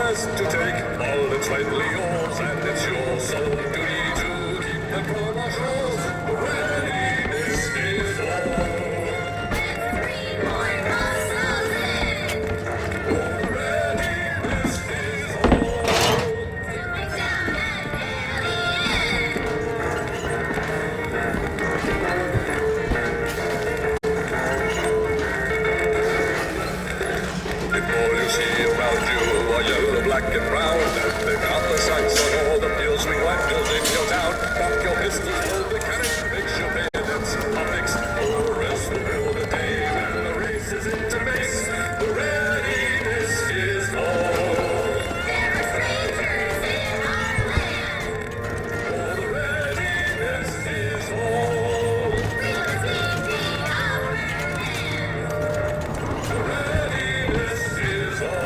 has to take all that's rightfully yours, and it's your sole duty to keep the promotions. Readiness is all. Three more muscles in. Readiness is all. Coming down at alien. All you see around you are yellow, black, and brown. And they've got the sights on all the pills, swing like pills in your town. Pop your pistols, load the cannon, make sure bayonets are fixed. All the rest will build a dame, and the race is into base. The readiness is all. There are strangers in our land. All the readiness is all. We must meet the upper hand. The readiness is all.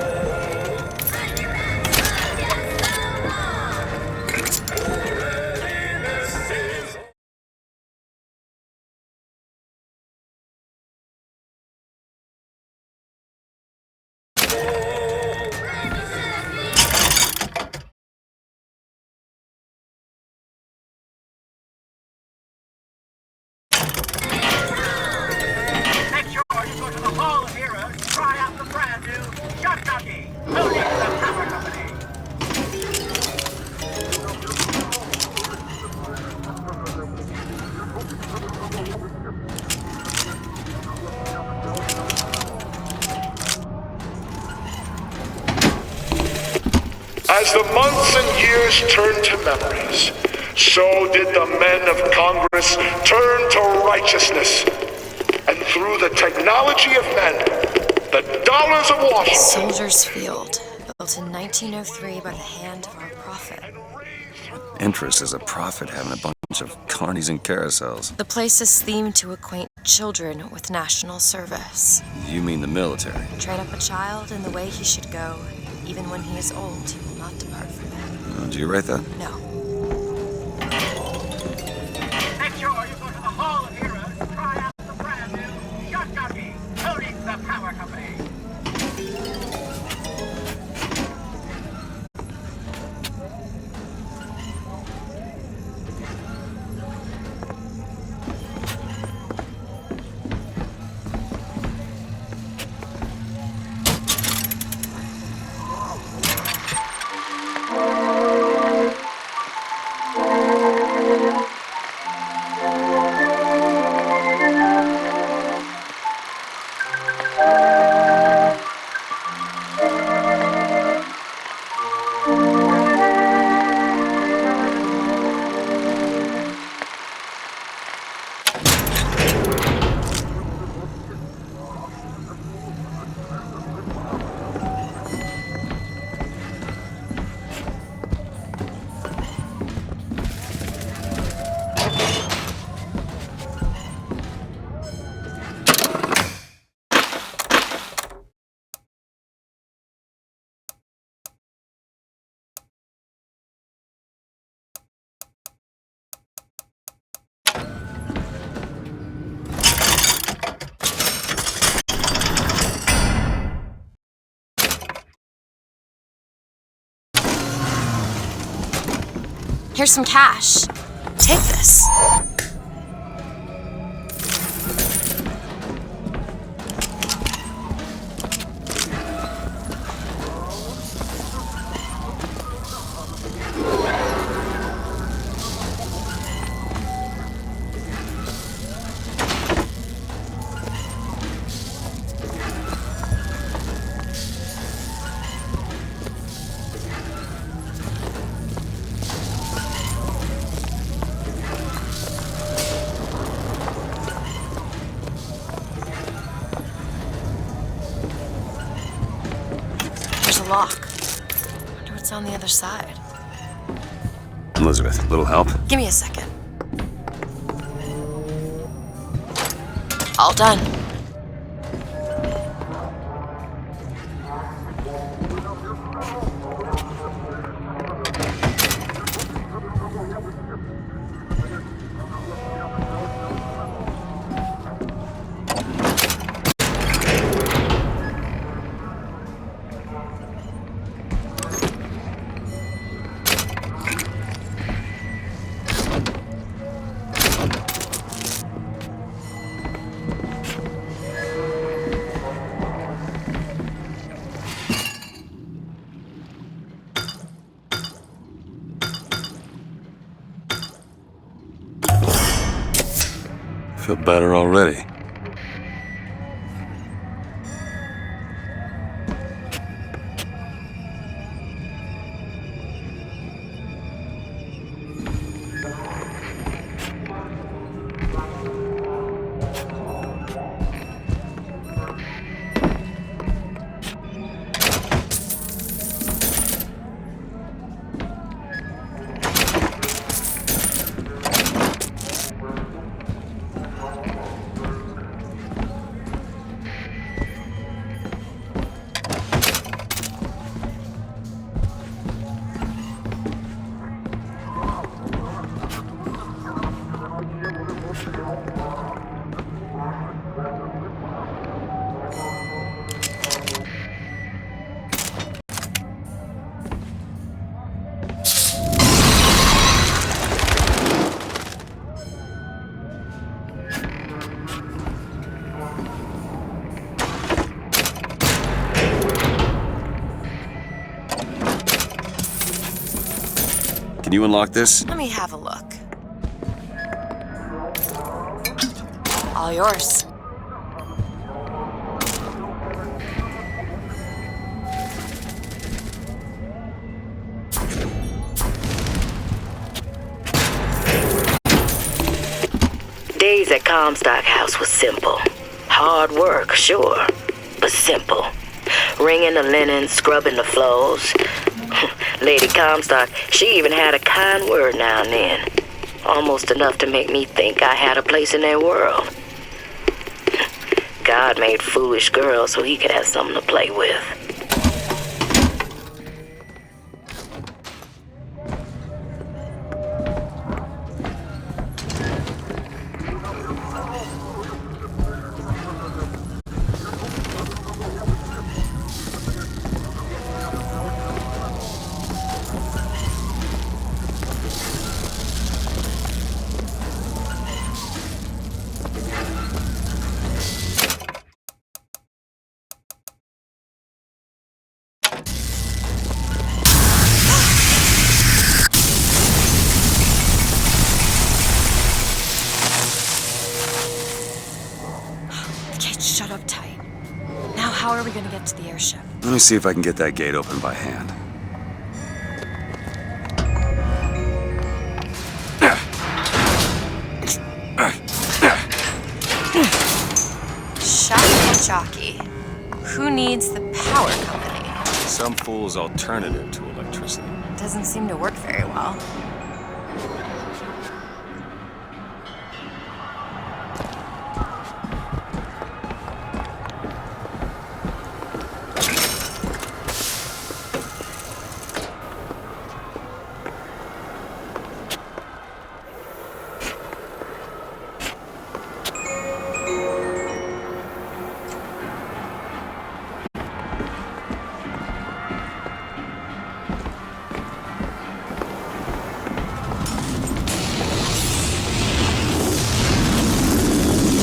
On your back against the wall. All the readiness is all. Make sure you go to the Hall of Heroes and try out the brand new Shot Jockey, owning the Power Company. As the months and years turned to memories, so did the men of Congress turn to righteousness. And through the technology of men, the dollars of Washington, Soldiers Field, built in 1903 by the hand of our prophet. Interest is a prophet having a bunch of carnies and carousels. The place is themed to acquaint children with national service. You mean the military? Train up a child in the way he should go. Even when he is old, he will not depart from it. Do you write that? No. Make sure you go to the Hall of Heroes and try out the brand new Shot Jockey, owning the Power Company. Here's some cash. Take this. There's a lock. Wonder what's on the other side. Elizabeth, little help? Give me a second. All done. feel better already. Can you unlock this? Let me have a look. All yours. Days at Comstock House was simple. Hard work, sure, but simple. Wringing the linen, scrubbing the floors. Lady Comstock, she even had a kind word now and then. Almost enough to make me think I had a place in their world. God made foolish girls so he could have something to play with. Shut up tight. Now how are we gonna get to the airship? Let me see if I can get that gate open by hand. Shocky jockey. Who needs the power company? Some fool's alternative to electricity. Doesn't seem to work very well.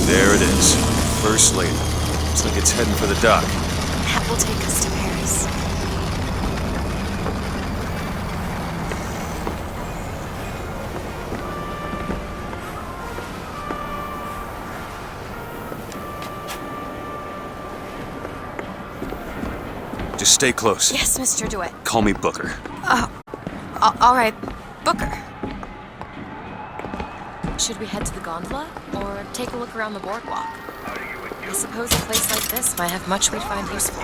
There it is. First lady. Looks like it's heading for the dock. That will take us to Paris. Just stay close. Yes, Mr. DeWitt. Call me Booker. All right, Booker. Should we head to the gondola, or take a look around the boardwalk? I suppose a place like this might have much we'd find useful.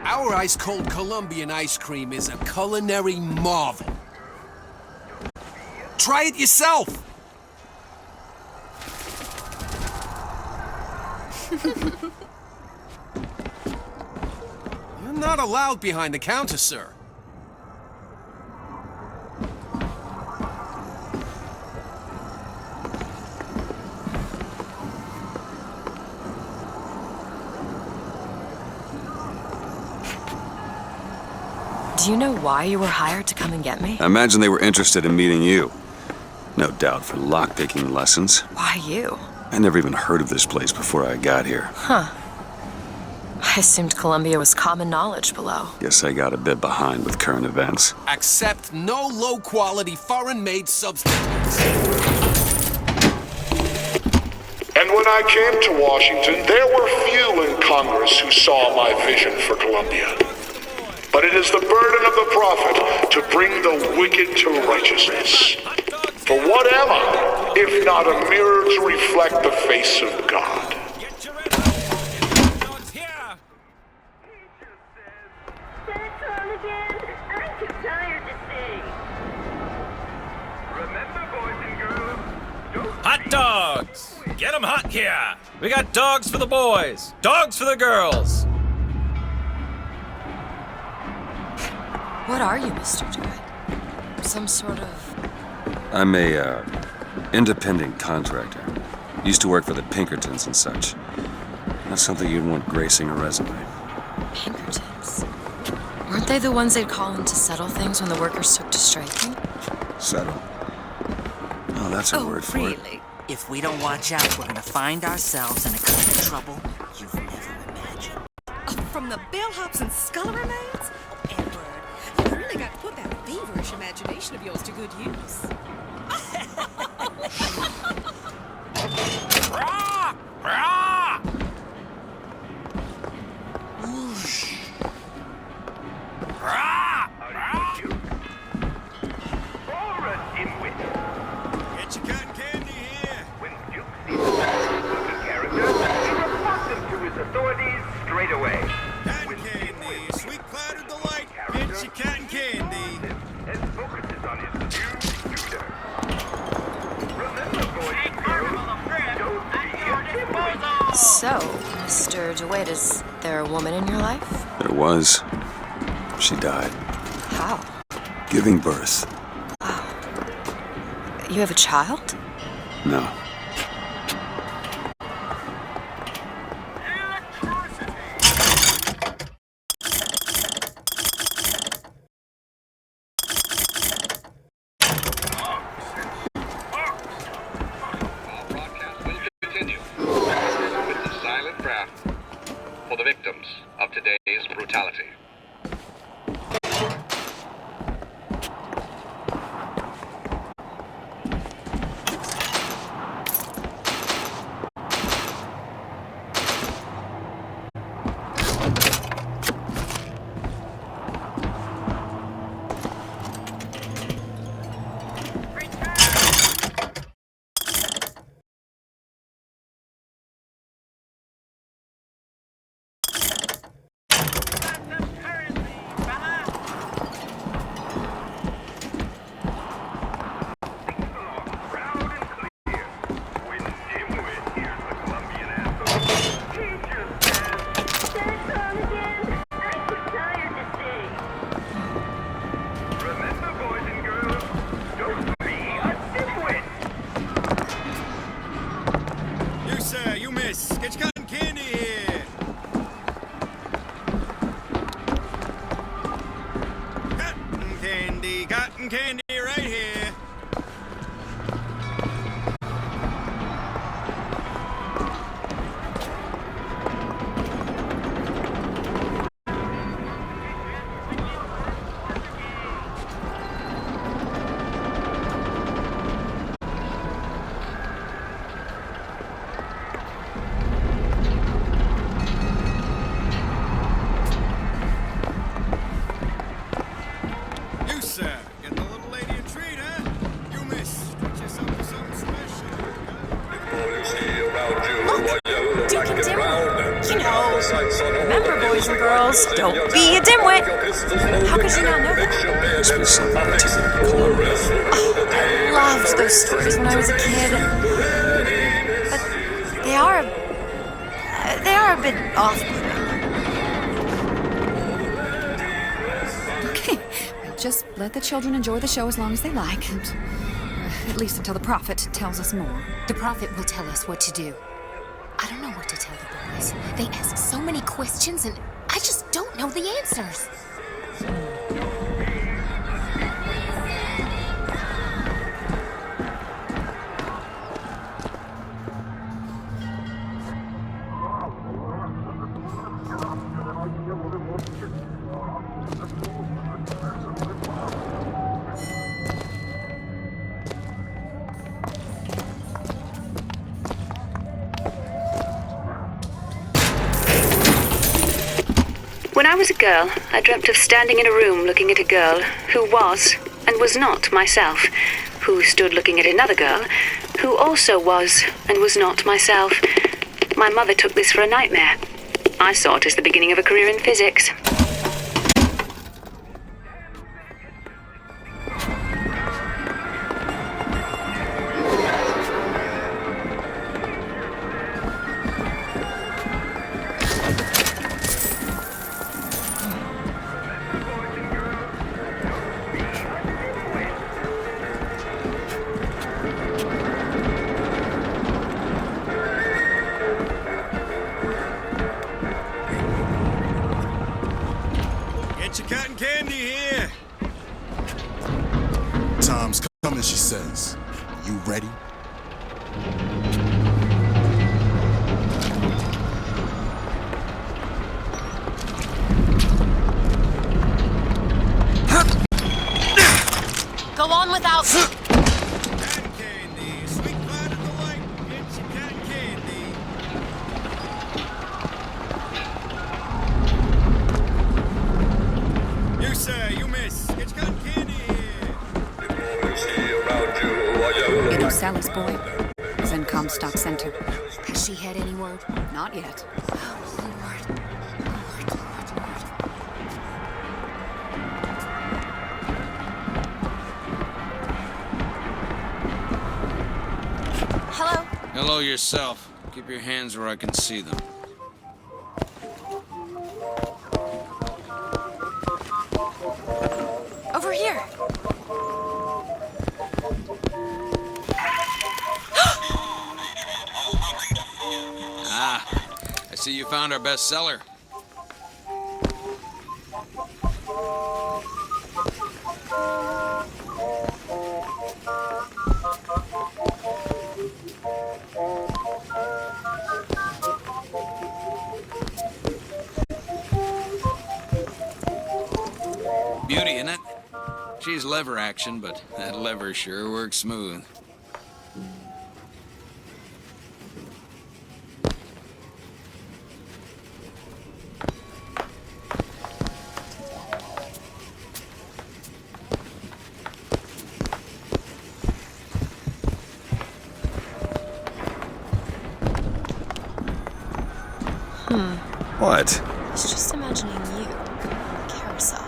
Our ice-cold Colombian ice cream is a culinary marvel. Try it yourself! You're not allowed behind the counter, sir. Do you know why you were hired to come and get me? I imagine they were interested in meeting you. No doubt for lockpicking lessons. Why you? I never even heard of this place before I got here. Huh. I assumed Columbia was common knowledge below. Guess I got a bit behind with current events. Accept no low-quality foreign-made substances. And when I came to Washington, there were few in Congress who saw my vision for Columbia. But it is the burden of the prophet to bring the wicked to righteousness. For what am I, if not a mirror to reflect the face of God? Hot dogs! Get 'em hot here! We got dogs for the boys, dogs for the girls! What are you, Mr. DeWitt? Some sort of... I'm a, independent contractor. Used to work for the Pinkertons and such. Not something you'd want gracing a resume. Pinkertons? Weren't they the ones they'd call in to settle things when the workers took to striking? Settle. Oh, that's a word for it. If we don't watch out, we're gonna find ourselves in a kind of trouble you've never imagined. From the bellhops and scullery maids? Edward, you've really got to put that feverish imagination of yours to good use. Rah! Rah! Rah! Rah! Get your cotton candy here. When Duke sees a bad-looking character, he reports him to his authorities straight away. Cotton candy, sweet cloud of delight. Get your cotton candy. And focuses on his new tutor. Remember, boys and girls, don't be a dimwit. So, Mr. DeWitt, is there a woman in your life? There was. She died. How? Giving birth. You have a child? No. Broadcast will continue. With the silent prayer for the victims of today's brutality. You, sir, you miss. Get your cotton candy here. Cotton candy right here. You, sir, get the little lady a treat, huh? You miss. Treat yourself to something special. Remember, boys and girls, don't be a dimwit. How could you not know that? Must be something particular to Columbia. I loved those stories when I was a kid. But they are a bit off-putting. Okay, just let the children enjoy the show as long as they like, and at least until the prophet tells us more. The prophet will tell us what to do. I don't know what to tell the boys. They ask so many questions, and I just don't know the answers. When I was a girl, I dreamt of standing in a room looking at a girl who was and was not myself, who stood looking at another girl who also was and was not myself. My mother took this for a nightmare. I saw it as the beginning of a career in physics. Get your cotton candy here. Time's coming, she says. You ready? Go on without. Cotton candy. Sweet cloud of delight. Get your cotton candy. You, sir, you miss. Get your cotton candy here. You know Sally's boy? He's in Comstock Center. Has she had any word? Not yet. Hello? Hello yourself. Keep your hands where I can see them. Over here. Ah, I see you found our bestseller. Beauty, isn't it? She's lever action, but that lever sure works smooth. What? I was just imagining you. Carousel.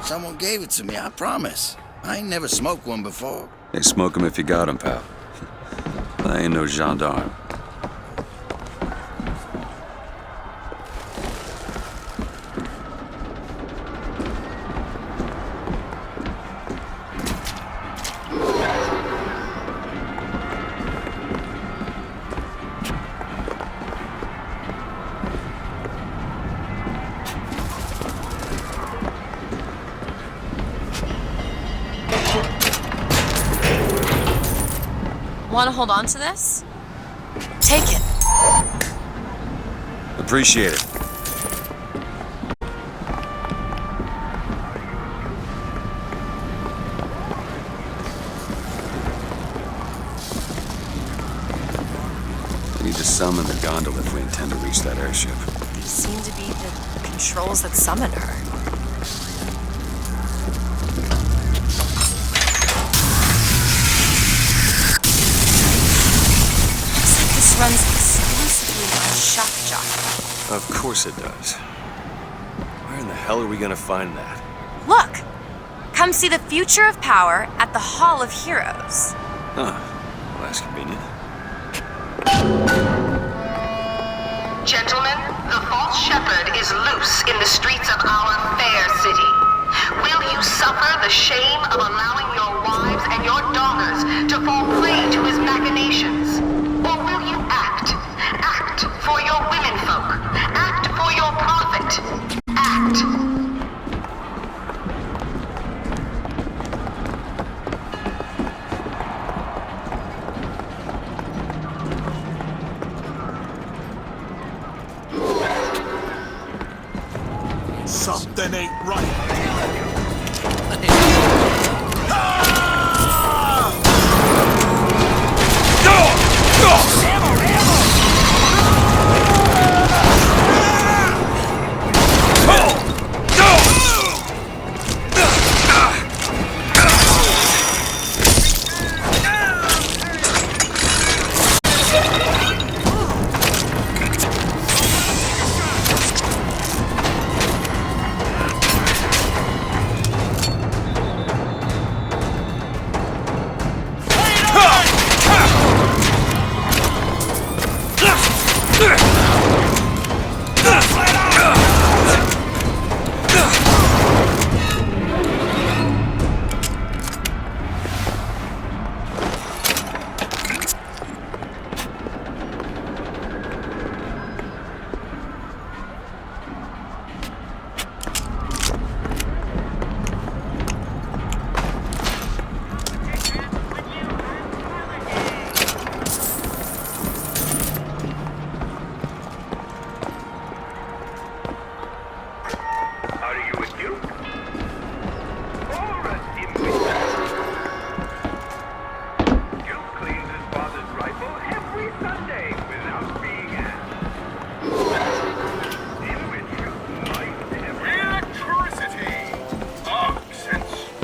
Someone gave it to me, I promise. I ain't never smoked one before. Hey, smoke 'em if you got 'em, pal. I ain't no gendarme. Want to hold on to this? Take it. Appreciate it. We need to summon the gondola if we intend to reach that airship. These seem to be the controls that summon her. Runs exclusively on shock jockey. Of course it does. Where in the hell are we gonna find that? Look! Come see the future of power at the Hall of Heroes. Huh. Well, that's convenient. Gentlemen, the false shepherd is loose in the streets of our fair city. Will you suffer the shame of allowing your wives and your daughters to fall prey to his machinations? Or will you act for your womenfolk, act for your profit, Act. Act. Something ain't right.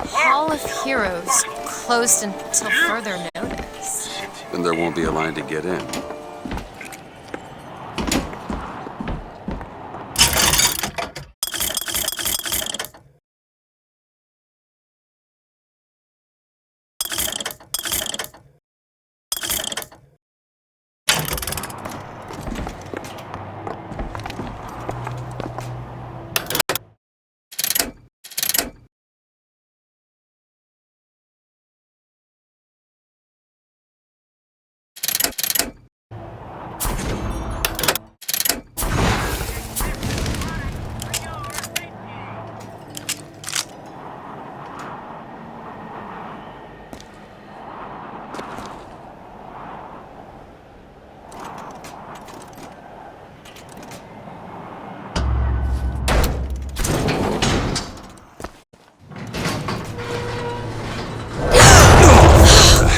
Hall of Heroes closed until further notice. Then there won't be a line to get in.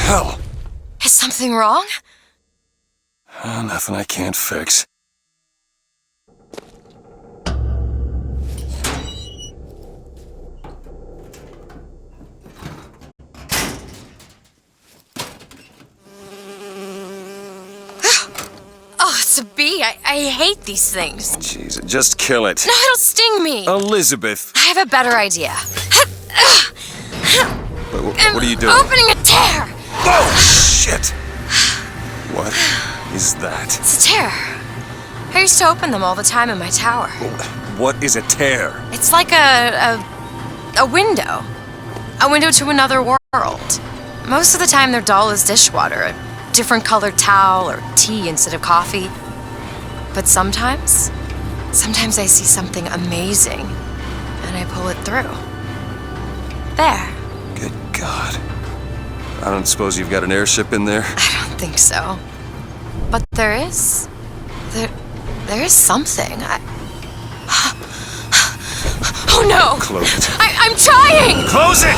Hell! Is something wrong? Nothing I can't fix. Oh, it's a bee. I hate these things. Jeez, just kill it. No, it'll sting me. Elizabeth! I have a better idea. What are you doing? Opening a tear! Oh, shit! What is that? It's a tear. I used to open them all the time in my tower. What is a tear? It's like a window. A window to another world. Most of the time they're dull as dishwater, a different colored towel or tea instead of coffee. But sometimes I see something amazing and I pull it through. There. Good God. I don't suppose you've got an airship in there? I don't think so. But there is. There is something. Oh no! Close it. I'm trying! Close it!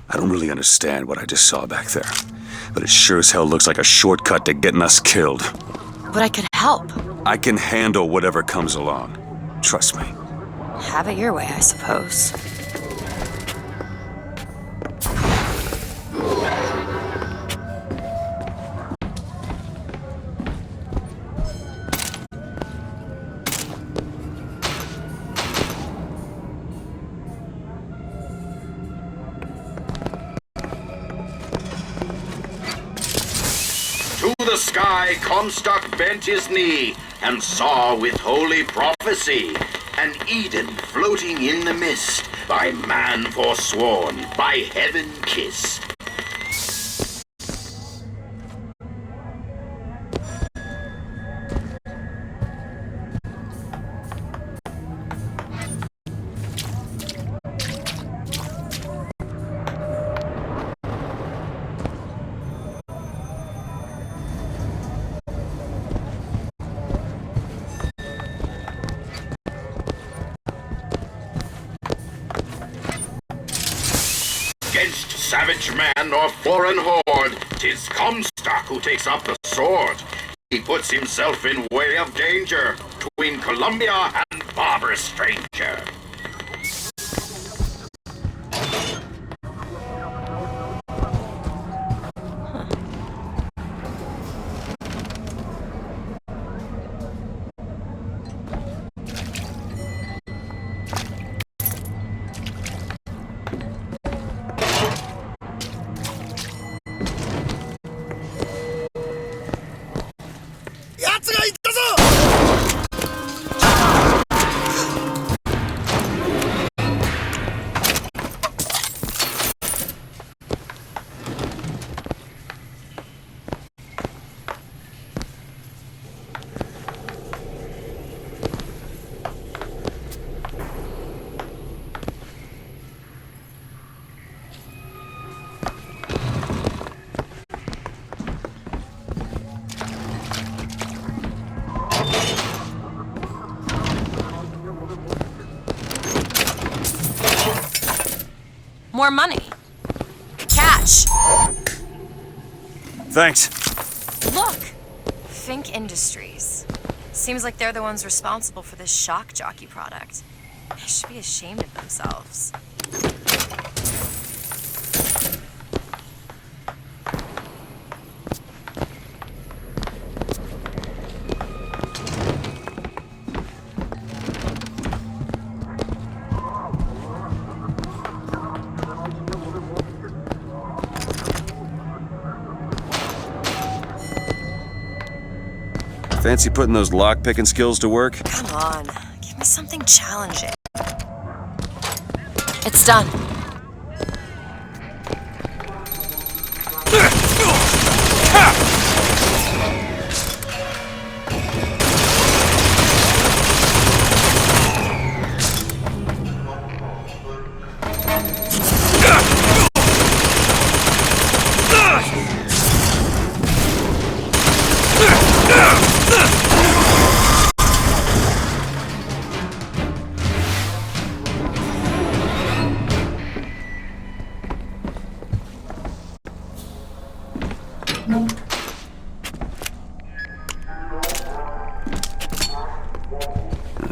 I don't really understand what I just saw back there, but it sure as hell looks like a shortcut to getting us killed. But I could help. I can handle whatever comes along. Trust me. Have it your way, I suppose. To the sky Comstock bent his knee, and saw with holy prophecy an Eden floating in the mist, by man forsworn, by heaven kissed. against savage man or foreign horde, 'tis Comstock who takes up the sword. He puts himself in way of danger between Columbia and barbarous stranger. More money. Cash. Thanks. Look. Fink Industries. Seems like they're the ones responsible for this shock jockey product. They should be ashamed of themselves. Fancy putting those lock-picking skills to work? Come on. Give me something challenging. It's done.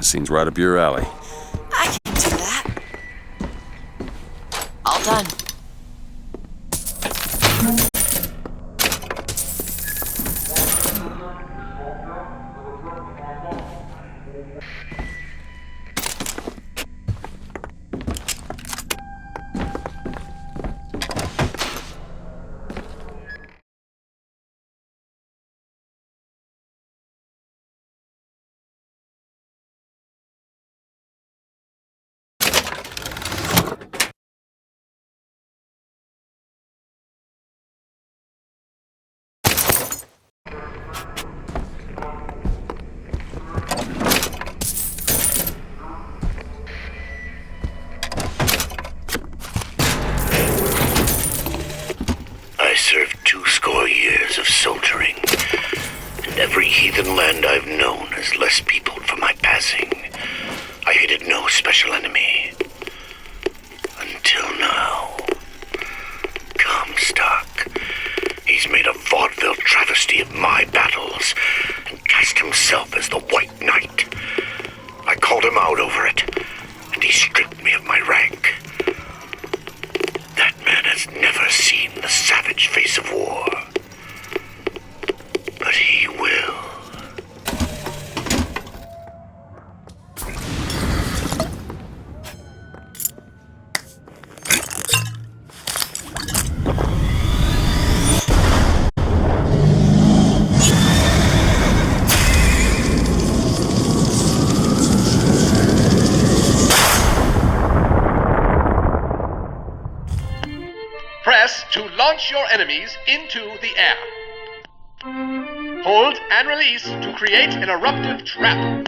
Seems right up your alley. I can do that. All done. I served 20 years of soldiering, and every heathen land I've known is less peopled for my passing. I hated no special enemy. Until now. Comstock. He's made a vaudeville travesty of my battles, and cast himself as the White Knight. I called him out over it, and he stripped me of my rank. That man has never seen the savage face of war. But he will. Press to launch your enemies into the air. Hold and release to create an eruptive trap.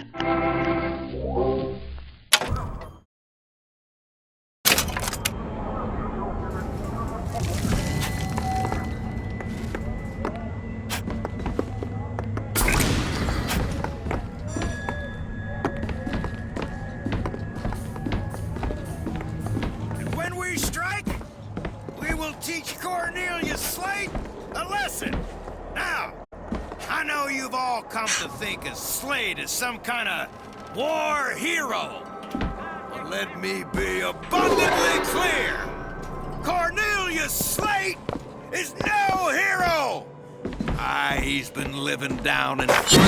When we strike, we you've all come to think of Slade as some kind of war hero. But let me be abundantly clear. Cornelius Slate is no hero! He's been living down in the It's him!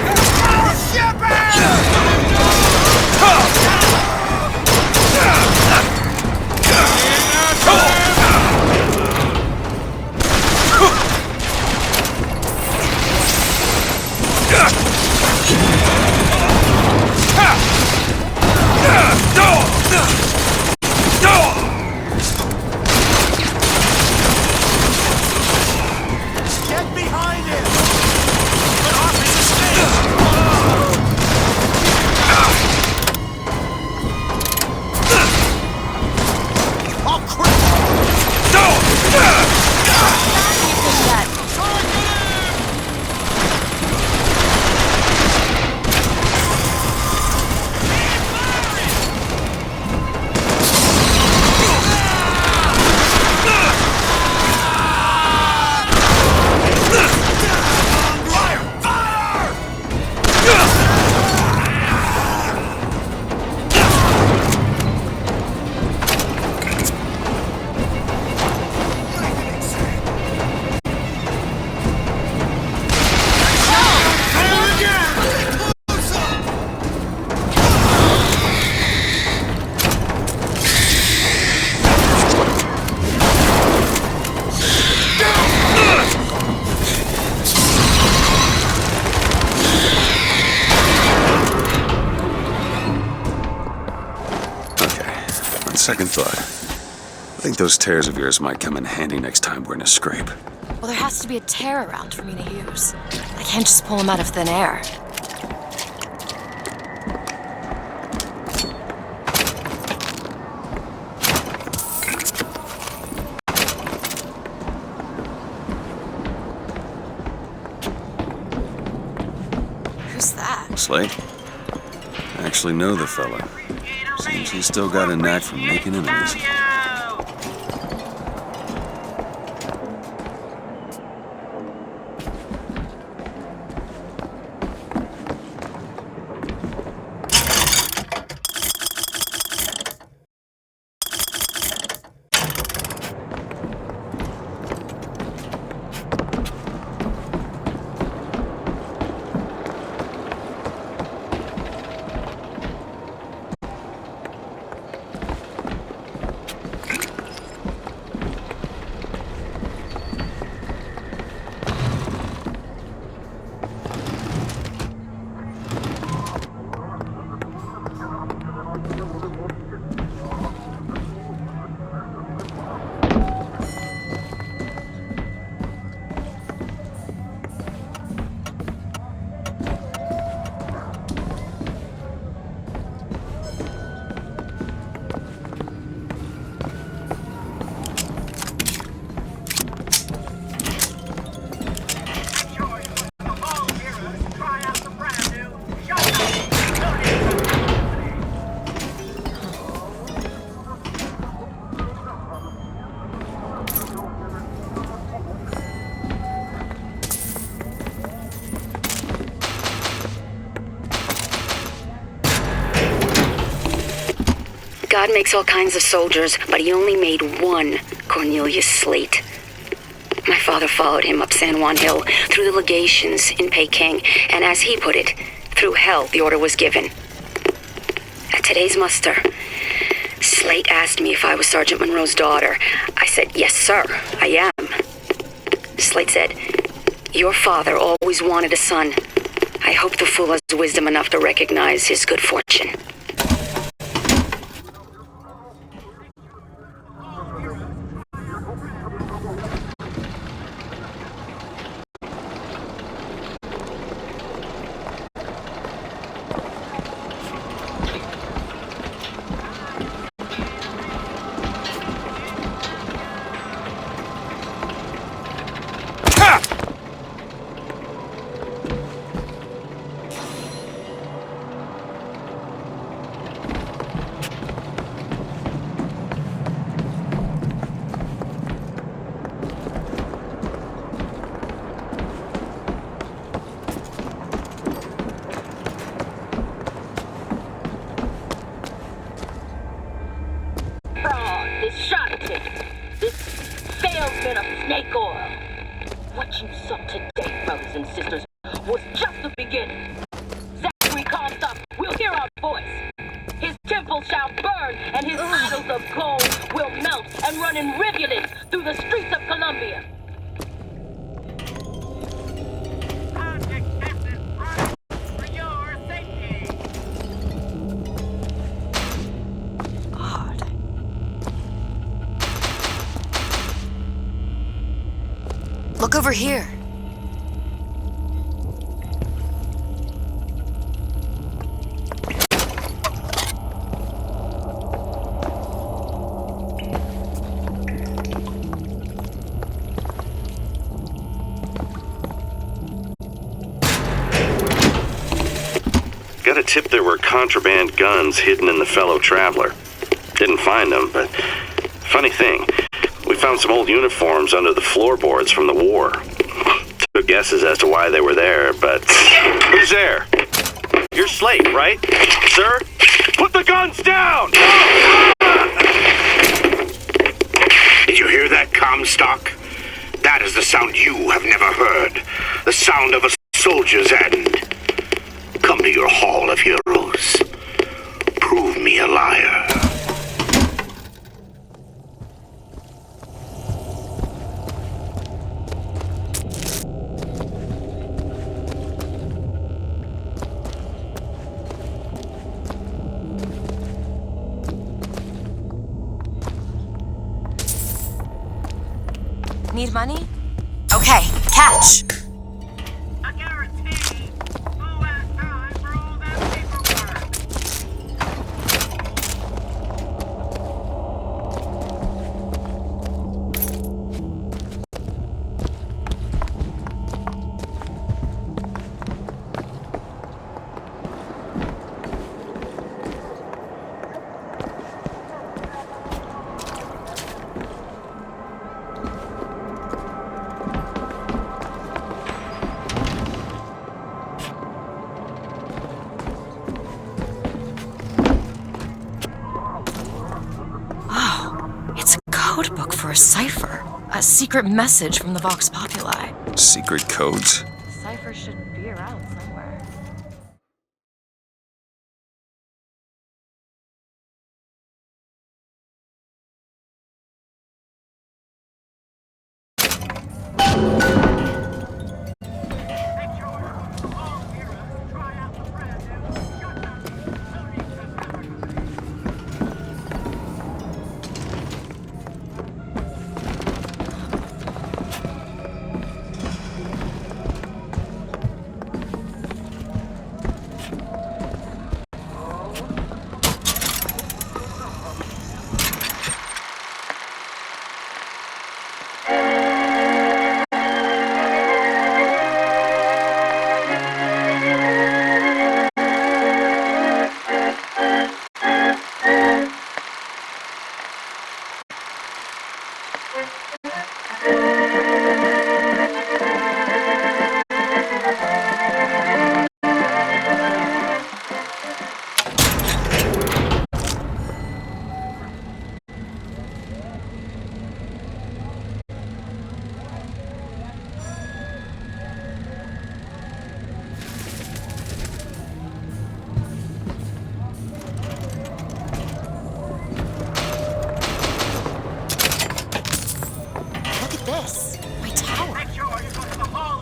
It's Paul Get behind him! But off his estate! Oh, crap! Second thought, I think those tears of yours might come in handy next time we're in a scrape. Well, there has to be a tear around for me to use. I can't just pull them out of thin air. Who's that? Slade? I actually know the fella. Seems he's still got a knack for making enemies. God makes all kinds of soldiers, but he only made one Cornelius Slate. My father followed him up San Juan Hill, through the legations in Peking, and as he put it, through hell the order was given. At today's muster, Slate asked me if I was Sergeant Monroe's daughter. I said, yes, sir, I am. Slate said, your father always wanted a son. I hope the fool has wisdom enough to recognize his good fortune. What you saw today, brothers and sisters, was just the beginning. Zachary Comstock will hear our voice. His temple shall burn, and his idols of gold will melt and run in rivulets through the streets of Columbia. Look over here. Got a tip there were contraband guns hidden in the fellow traveler. Didn't find them, but funny thing, we found some old uniforms under the floorboards from the war. Took guesses as to why they were there, but... Who's there? You're Slate, right? Sir? Put the guns down! Did you hear that, Comstock? That is the sound you have never heard. The sound of a soldier's end. Come to your Hall of Heroes. Prove me a liar. Need money? Okay, catch. Codebook for a cipher. A secret message from the Vox Populi. Secret codes? The cipher should be around somewhere.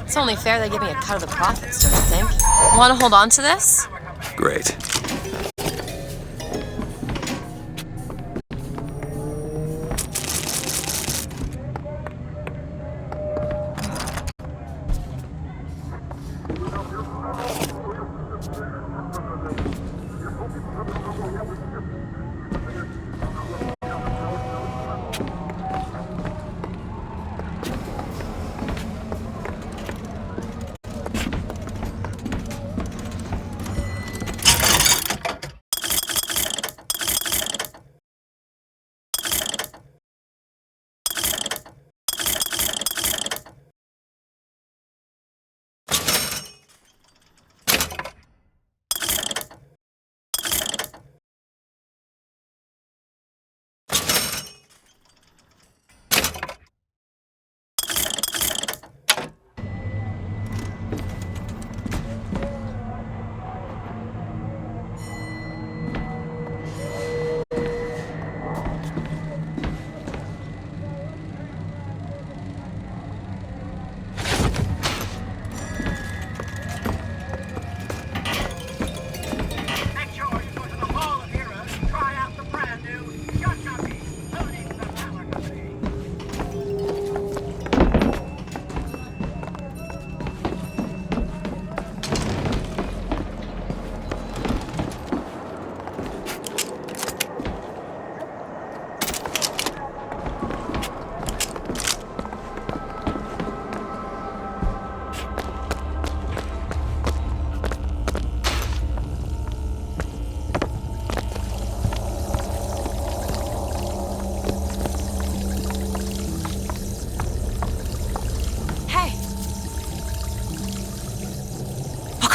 It's only fair they give me a cut of the profits, don't you think? Want to hold on to this? Great.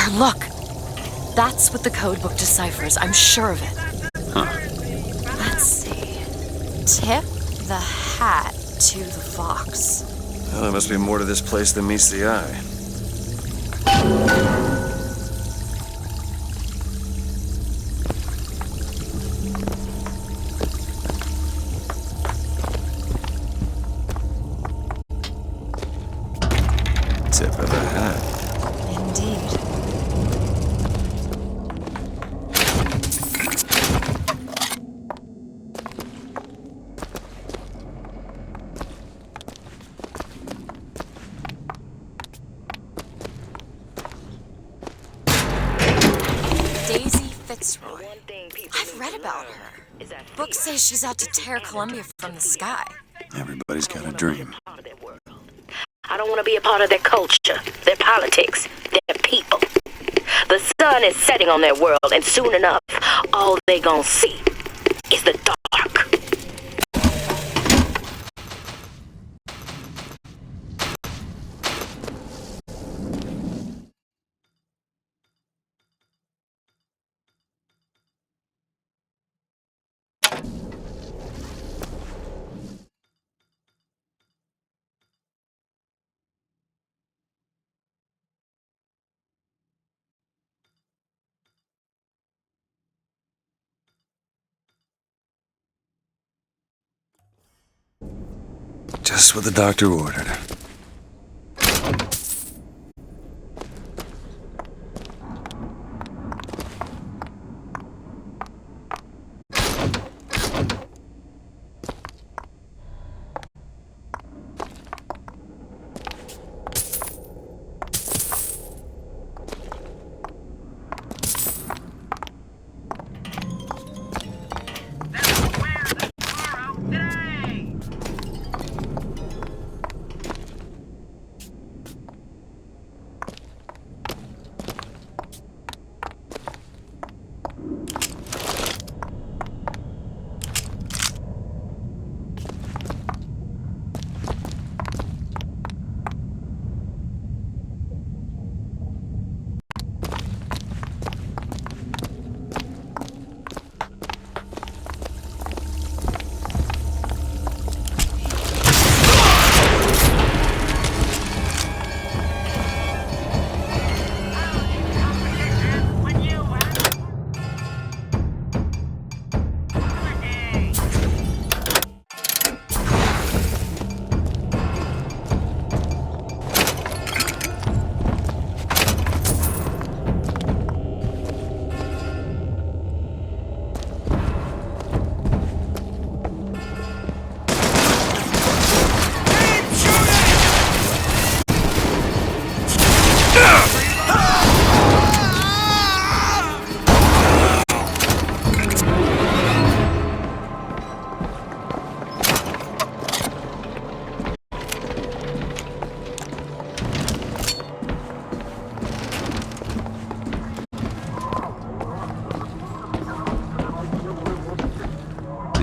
There, look. That's what the codebook deciphers. I'm sure of it. Huh. Let's see. Tip the hat to the fox. Well, there must be more to this place than meets the eye. Tip of the hat. Indeed. Daisy Fitzroy. I've read about her. Books say she's out to tear Columbia from the sky. Everybody's got a dream. I don't want to be a part of their culture, their politics, their people. The sun is setting on their world, and soon enough, all they gonna see is the dark. Just what the doctor ordered.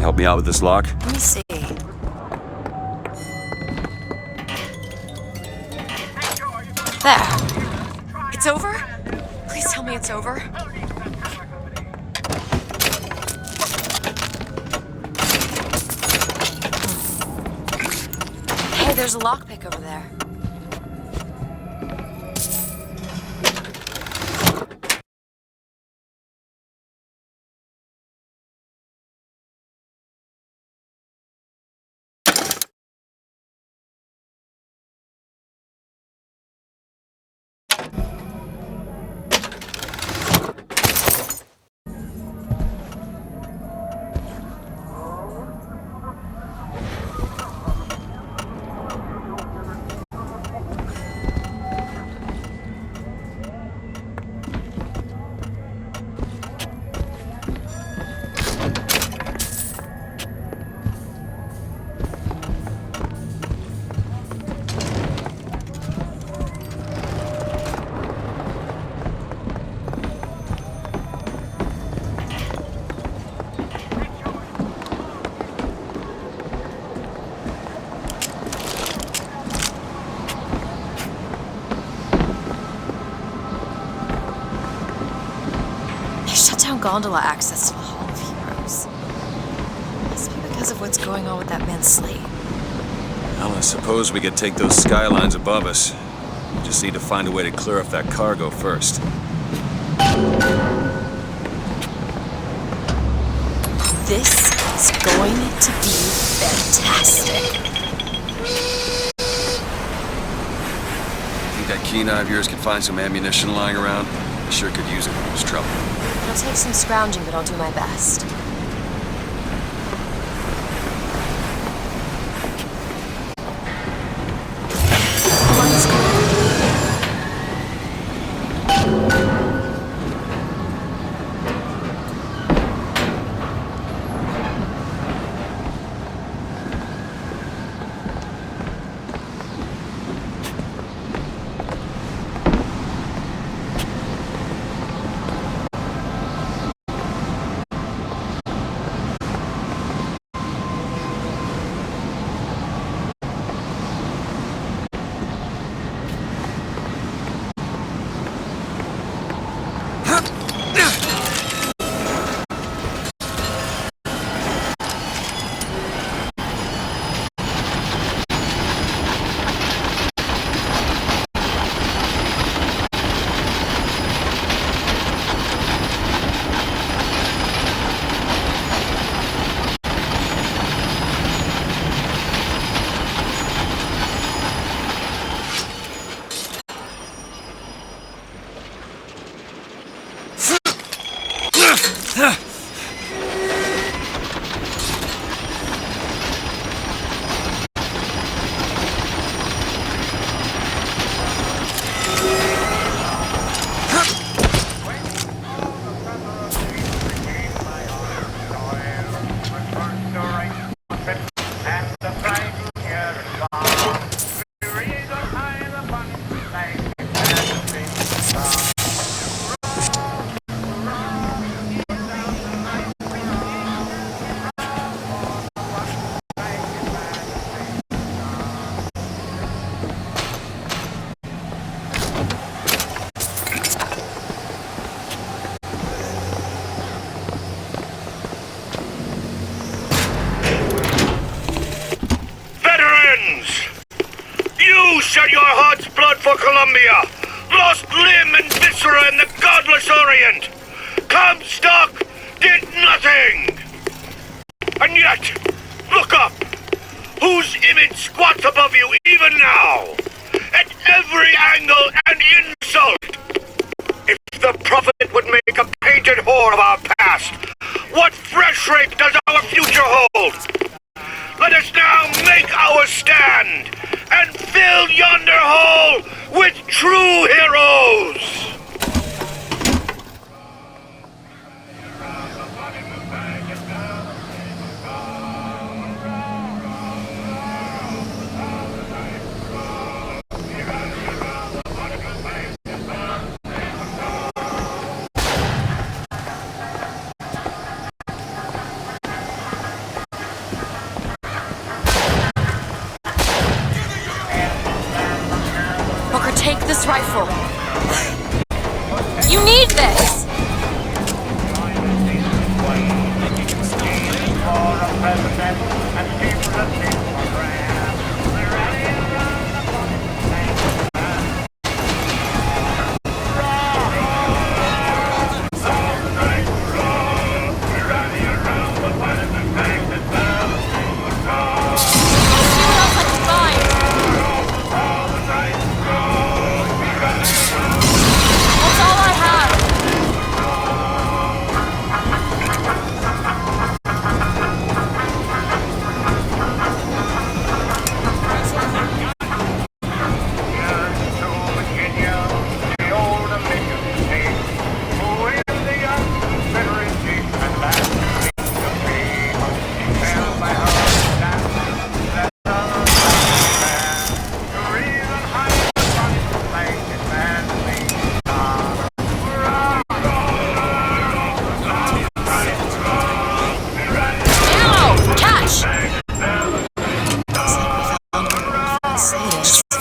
Help me out with this lock? Let me see. There. It's over? Please tell me it's over. Hey, there's a lockpick over there. gondola access to the Hall of Heroes. Must be because of what's going on with that man's slate. Well, I suppose we could take those skylines above us. We just need to find a way to clear off that cargo first. This is going to be fantastic. Think that keen eye of yours could find some ammunition lying around? I sure could use it when there's trouble. It'll take some scrounging, but I'll do my best. Shed your heart's blood for Columbia, lost limb and viscera in the godless Orient. Comstock did nothing. And yet, look up. Whose image squats above you even now? At every angle and insult. If the prophet would make a painted whore of our past, what fresh rape does our future hold? Let us now make our stand and fill yonder hole with true heroes! Take this rifle. You need this!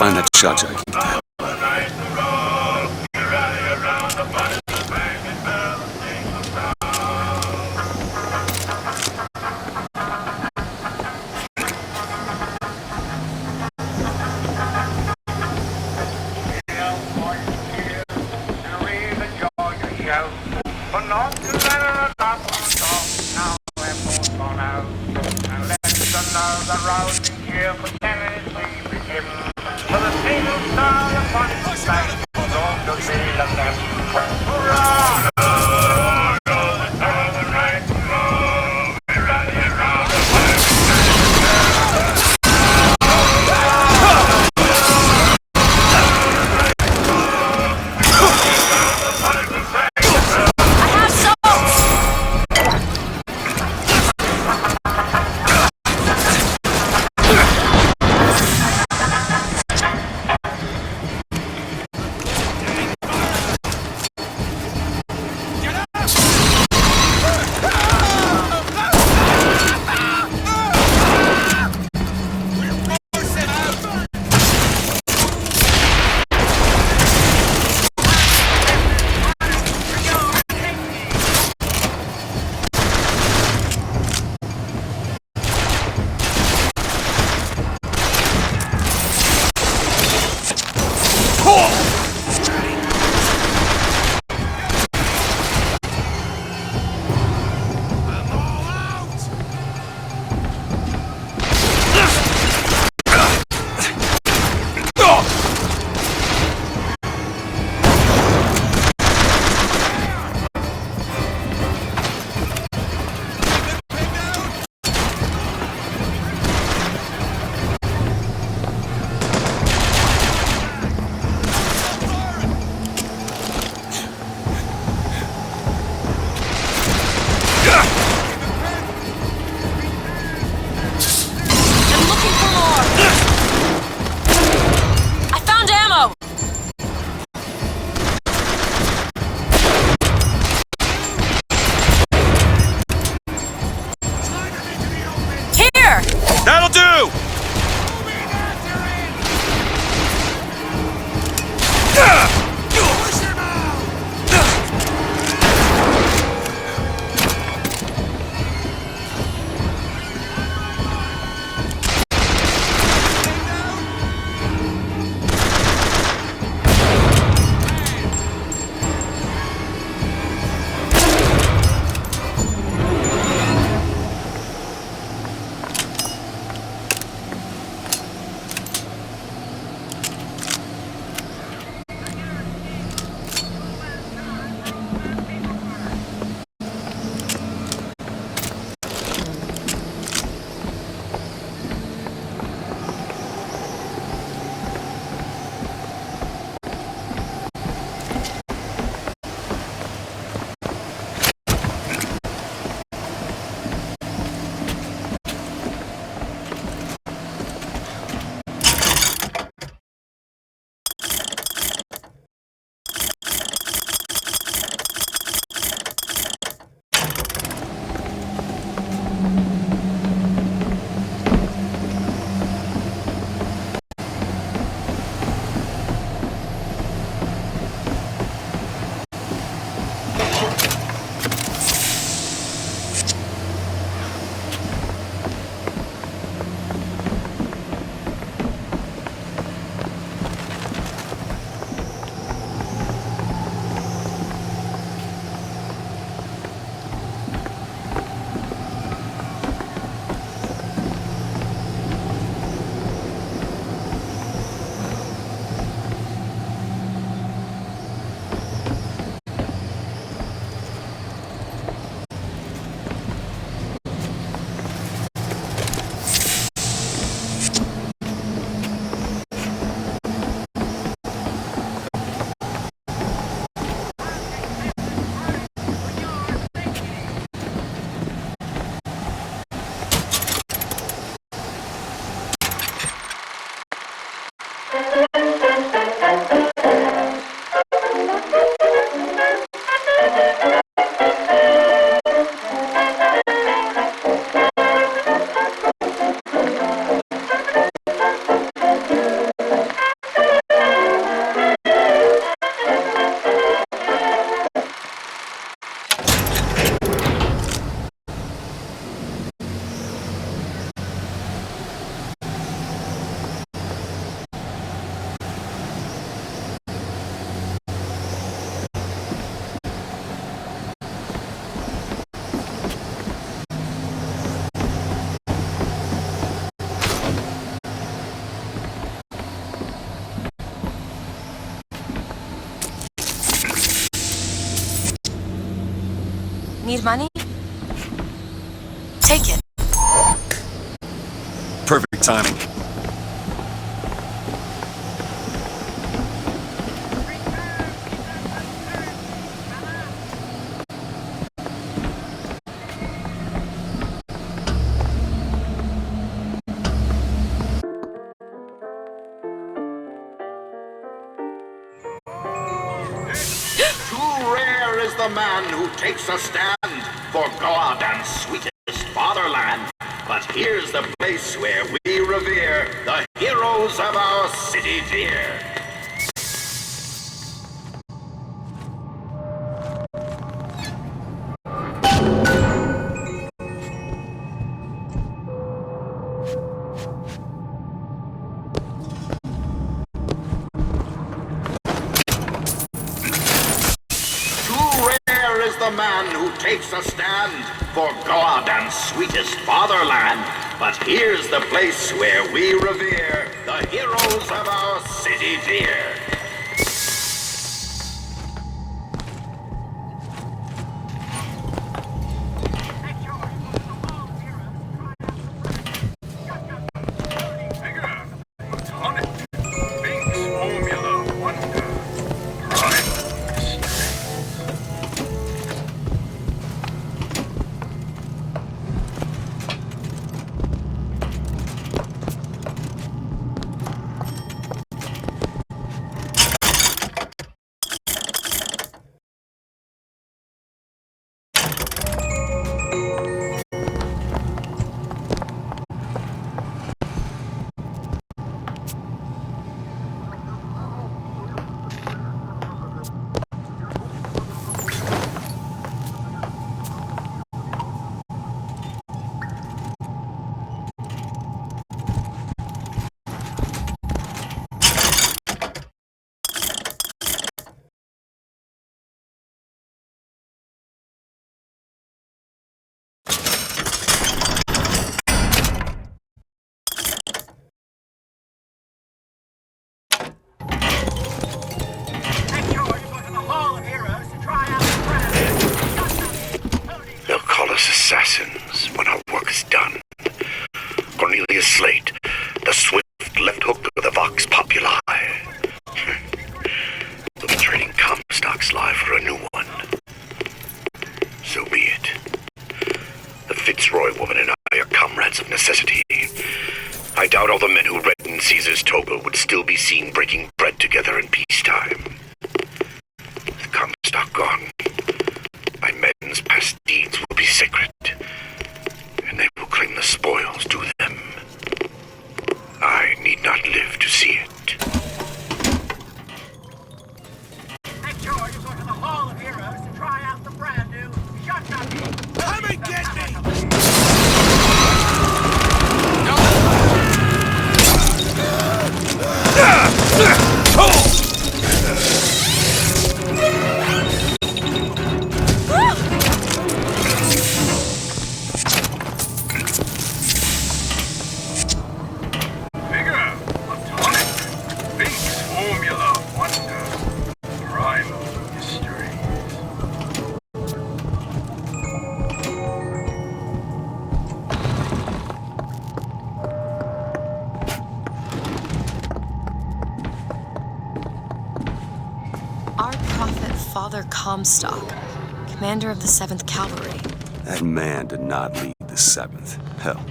Find that shot jockey. out. But not to let her top on top. Now we're both gone out. And let's another rousing cheer for Tennessee we give. For the single star upon his back. Don't you feel the left? Hurrah! Need money? Take it. Perfect timing. Too rare is the man who takes a stand for God and sweetest fatherland. But here's the place where we revere the heroes of our city dear. The man who takes a stand for God and sweetest fatherland. But here's the place where we revere the heroes of our city dear. They'll call us assassins when our work is done. Cornelius Slate, the swift left hook of the Vox Populi. We'll be trading Comstock's life for a new one. So be it. The Fitzroy woman and I are comrades of necessity. I doubt all the men who read in Caesar's toga would still be seen breaking bread together in peacetime. With Comstock gone, my men's past deeds will be sacred, and they will claim the spoils due them. I need not live to see it. Make sure you go to the Hall of Heroes to try out the brand new shotgun. Come and get me! Father Comstock, commander of the 7th Cavalry. That man did not lead the 7th. Hell,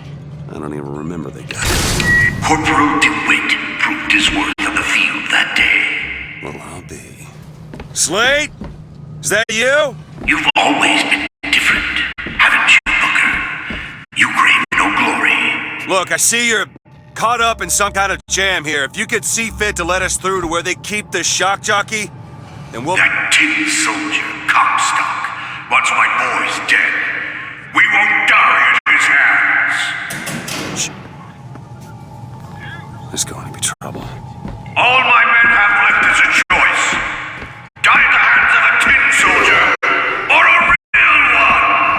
I don't even remember the guy. Corporal DeWitt proved his worth on the field that day. Well, I'll be. Slate? Is that you? You've always been different, haven't you, Booker? You crave no glory. Look, I see you're caught up in some kind of jam here. If you could see fit to let us through to where they keep the shock jockey, then we'll... That tin soldier, Comstock, once my boy's dead. We won't die at his hands. There's going to be trouble. All my men have left is a choice. Die at the hands of a tin soldier, or a real one!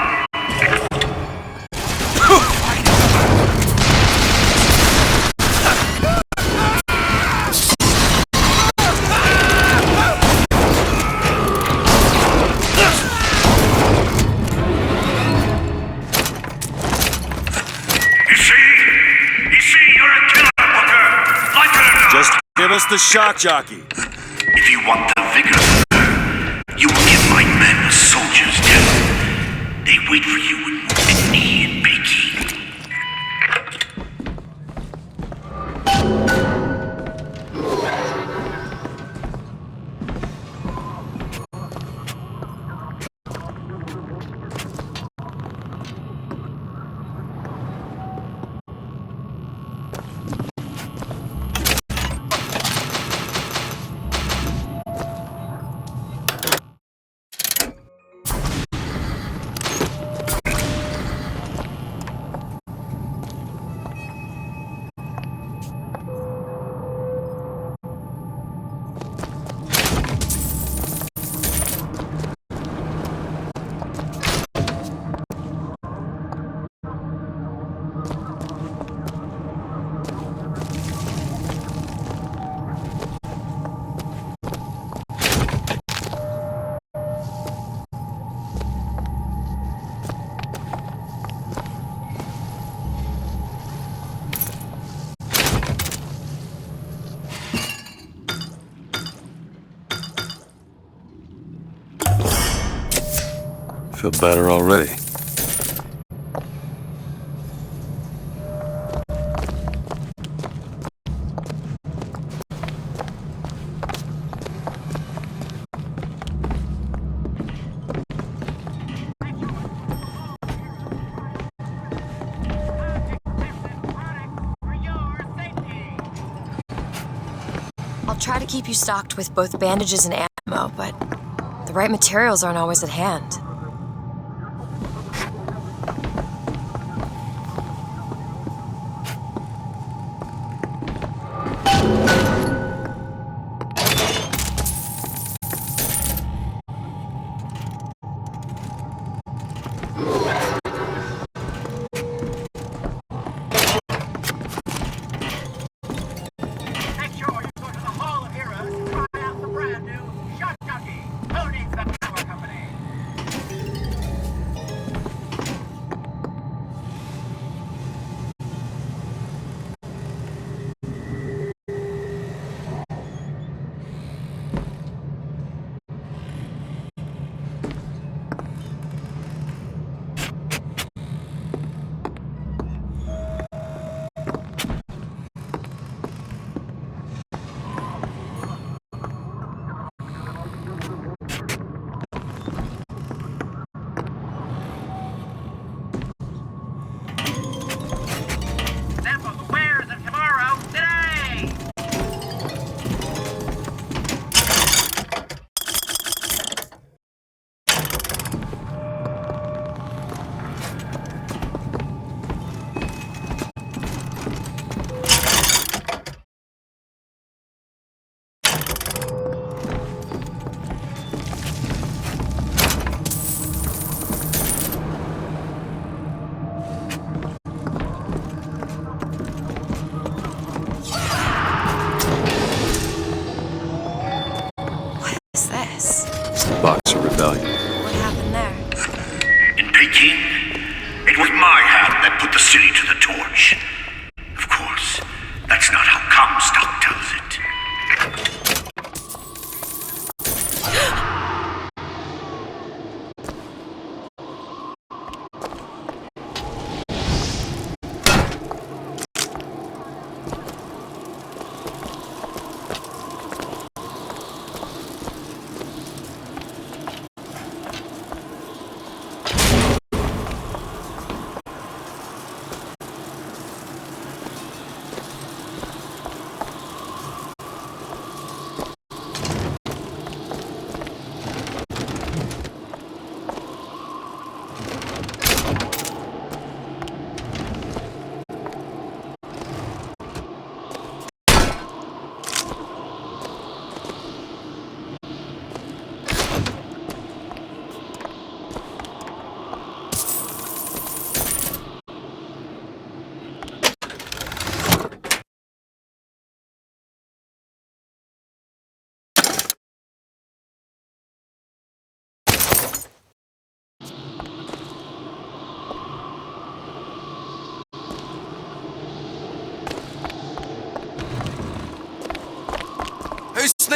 Where's the shock jockey? If you want the vigor, you will give my men a soldier's death. They wait for you with wounded knee and baking. Feel better already. I'll try to keep you stocked with both bandages and ammo, but the right materials aren't always at hand.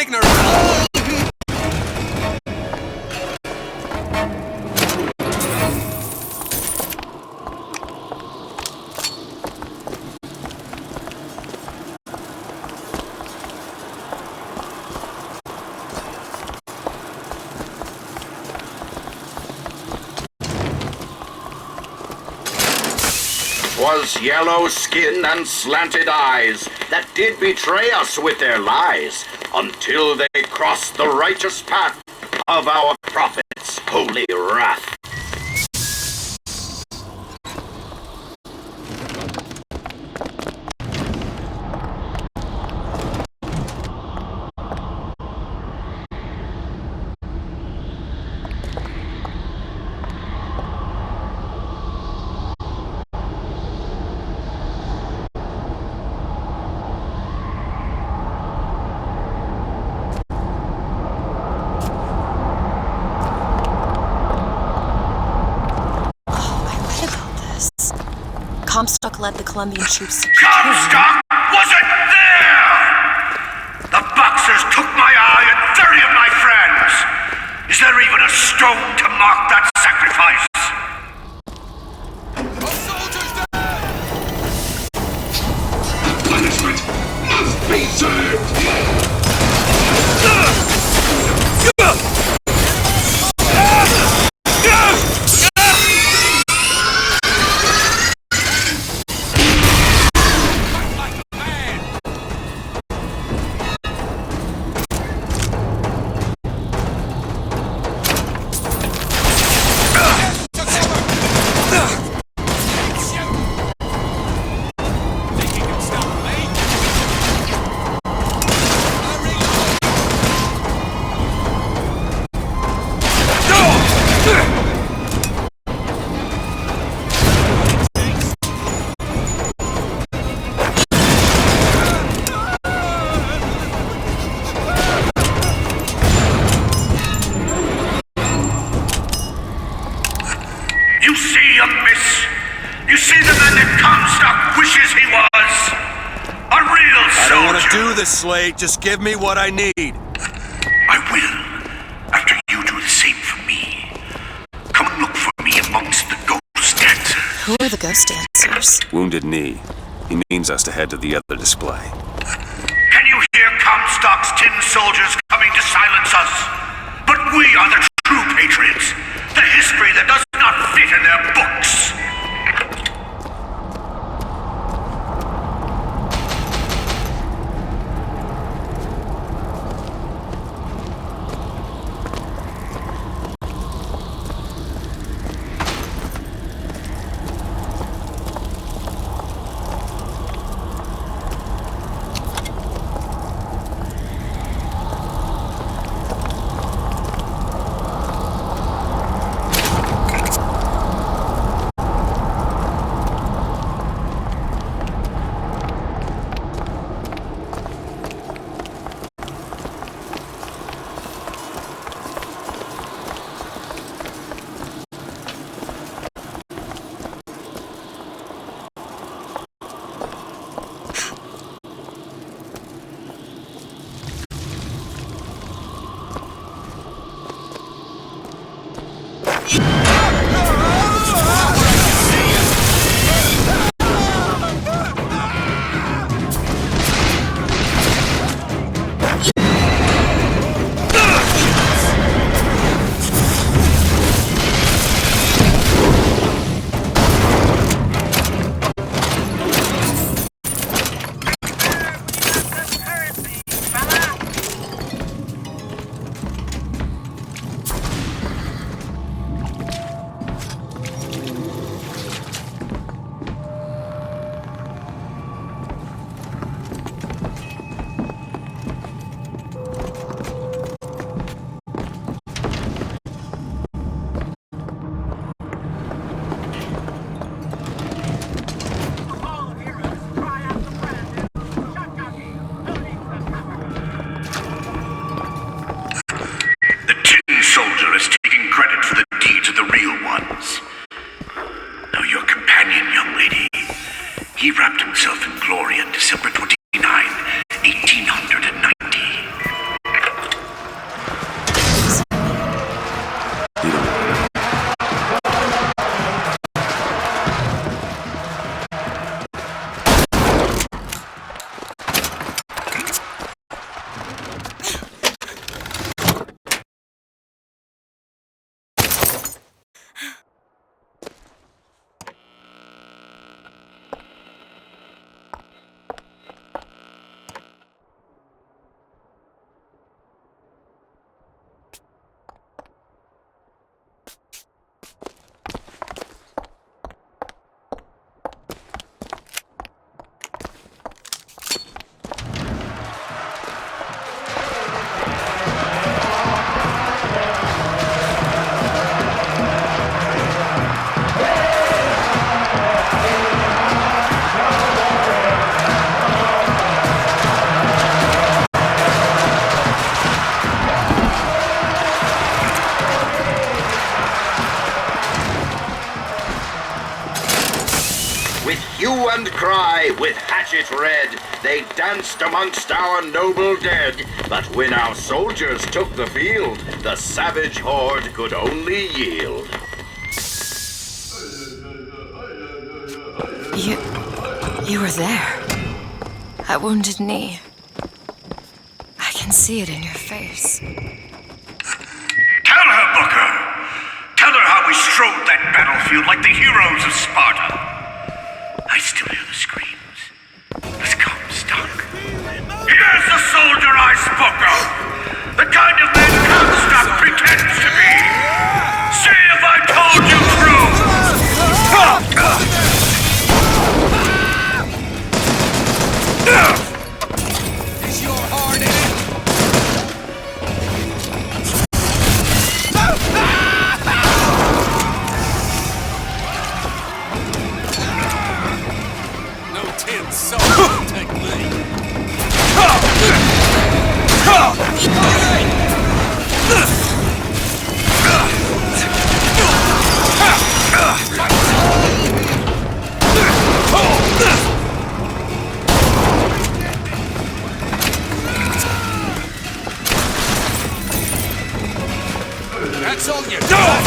ignorant. Was yellow skin and slanted eyes that did betray us with their lies, until they crossed the righteous path of our prophet's holy wrath. Comstock led the Colombian troops to Comstock wasn't there! The Boxers took my eye and 30 of my friends! Is there even a stone to mark that sacrifice? Punishment must be served! You see a miss. You see the man that Comstock wishes he was. A real soldier. I don't want to do this, Slade. Just give me what I need. I will, after you do the same for me. Come look for me amongst the ghost dancers. Who are the ghost dancers? Wounded Knee. He means us to head to the other display. Can you hear Comstock's tin soldiers coming to silence us? But we are the true patriots. The history that does not fit in their books. and cry with hatchet red. They danced amongst our noble dead. But when our soldiers took the field, the savage horde could only yield. You were there. That wounded knee. I can see it in your face. Tell her, Booker. Tell her how we strode that battlefield like the heroes of Sparta. I still hear the screams. This Comstock. Here's the soldier I spoke of. The kind of man Comstock pretends to be. See if I told you true. Is your heart in it? No tin soldier can take me. That's all you got!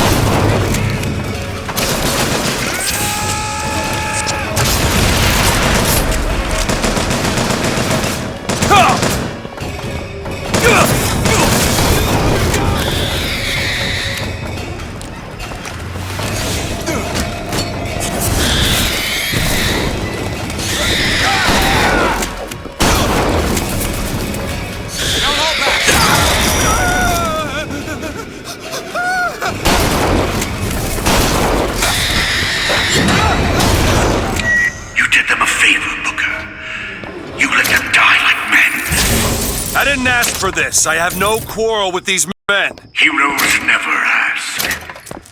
I didn't ask for this. I have no quarrel with these men. Heroes never ask.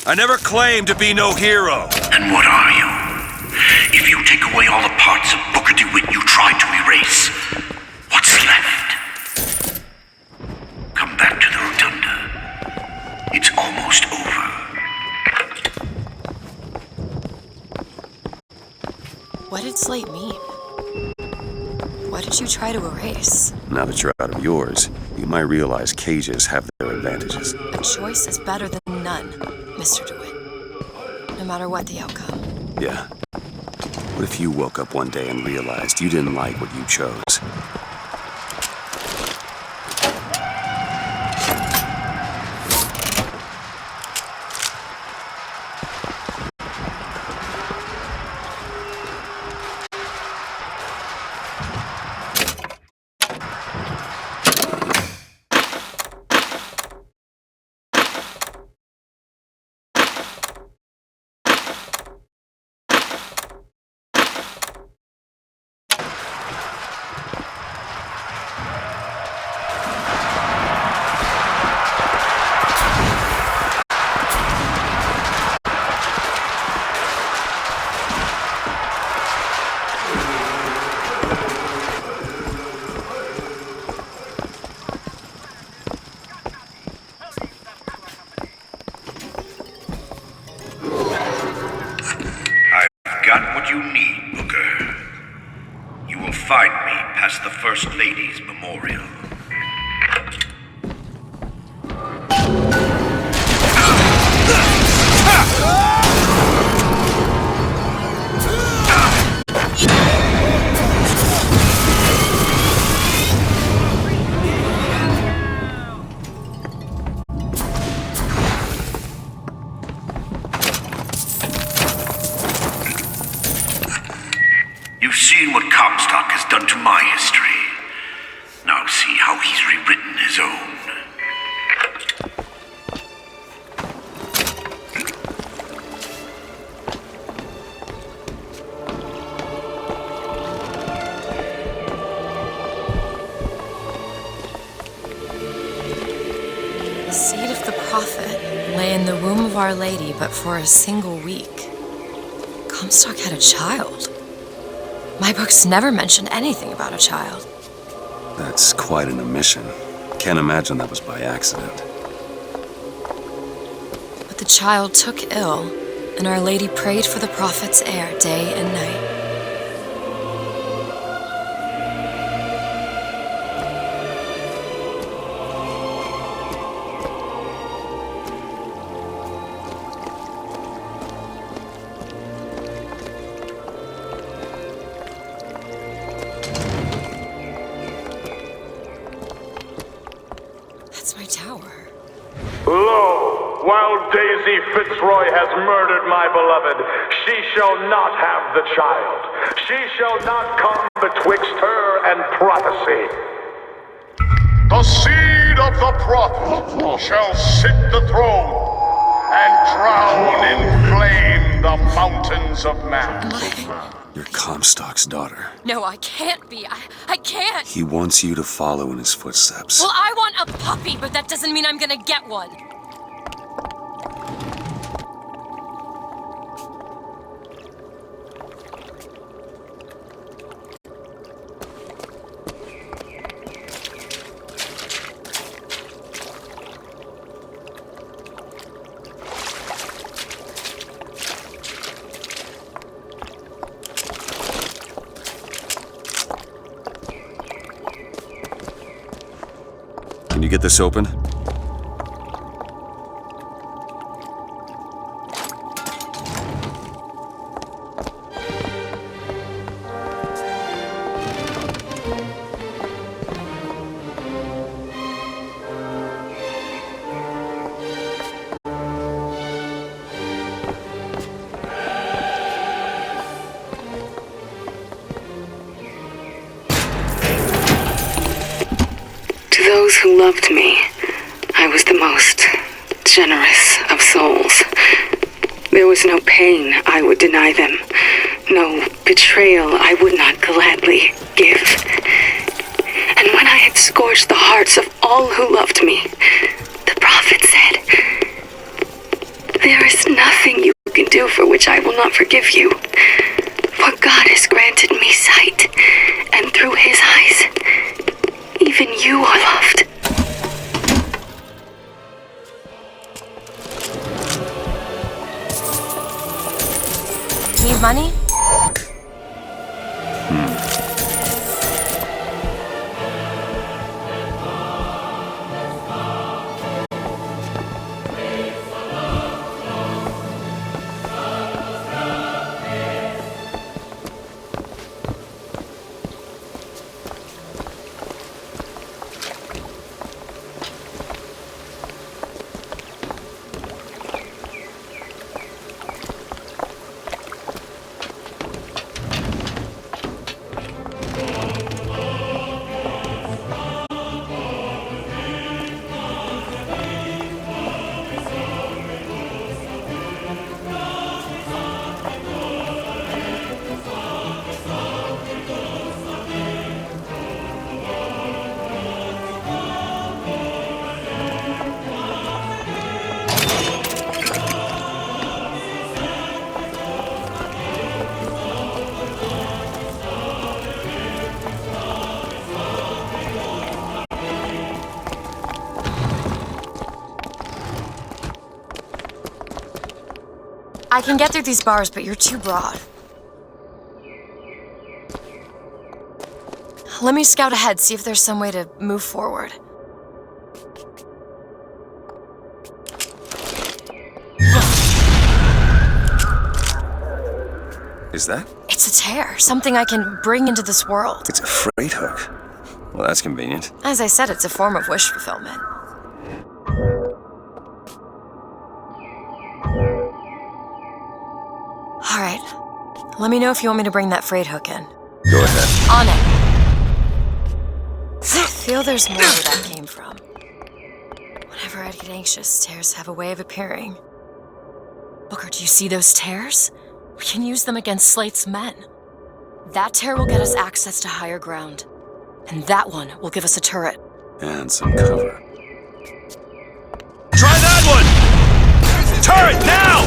I never claimed to be no hero. And what are you? If you take away all the parts of Booker DeWitt you tried to erase, what's left? Come back to the Rotunda. It's almost over. What did Slate mean? What did you try to erase? Now that you're out of yours, you might realize cages have their advantages. A choice is better than none, Mr. DeWitt. No matter what the outcome. Yeah. What if you woke up one day and realized you didn't like what you chose? Find me past the First Lady's memorial. You've seen what Comstock has done to my history. Now see how he's rewritten his own. The seed of the prophet lay in the womb of Our Lady, but for a single week. Comstock had a child. My books never mention anything about a child. That's quite an omission. Can't imagine that was by accident. But the child took ill, and Our Lady prayed for the prophet's heir day and night. tower. Lo, while Daisy Fitzroy has murdered my beloved, she shall not have the child. She shall not come betwixt her and prophecy. The seed of the prophet shall sit the throne and drown in flame the mountains of man. You're Comstock's daughter. No, I can't be. I can't. He wants you to follow in his footsteps. Well, I want a puppy, but that doesn't mean I'm gonna get one. Can you get this open? To those who loved me, I was the most generous of souls. There was no pain I would deny them, no betrayal I would not gladly give. And when I had scorched the hearts of all who loved me, the prophet said, "There is nothing you can do for which I will not forgive you. For God has granted me sight, and through his eyes, even you are loved." Need money? I can get through these bars, but you're too broad. Let me scout ahead, see if there's some way to move forward. Is that? It's a tear, something I can bring into this world. It's a freight hook. Well, that's convenient. As I said, it's a form of wish fulfillment. All right. Let me know if you want me to bring that freight hook in. Go ahead. On it. I feel there's more where that came from. Whenever I get anxious, tears have a way of appearing. Booker, do you see those tears? We can use them against Slate's men. That tear will get us access to higher ground. And that one will give us a turret. And some cover. Try that one! Turret, now!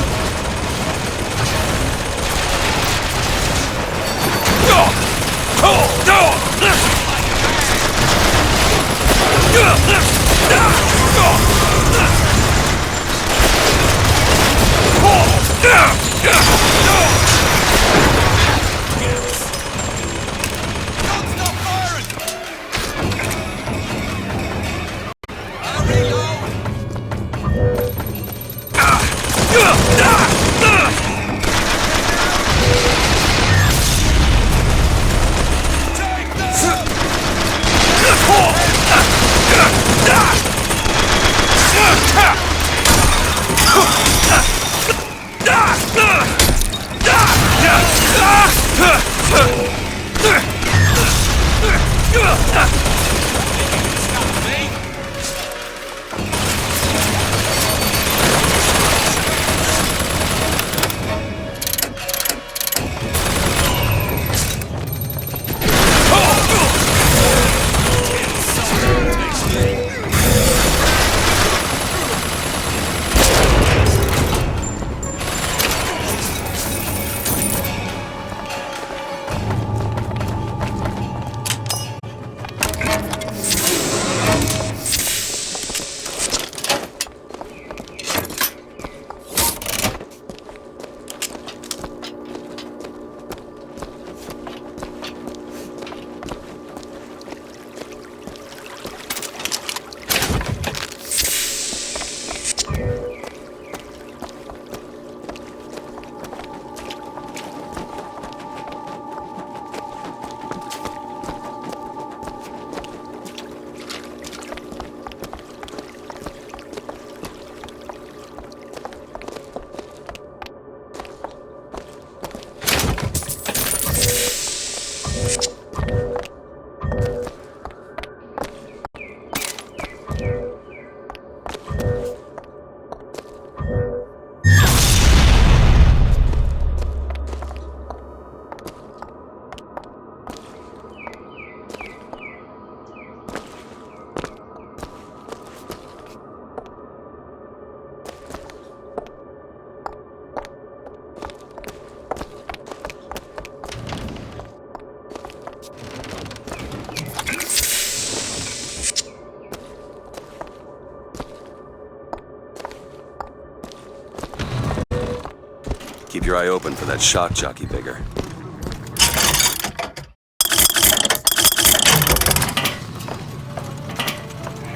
Keep your eye open for that shock jockey bigger.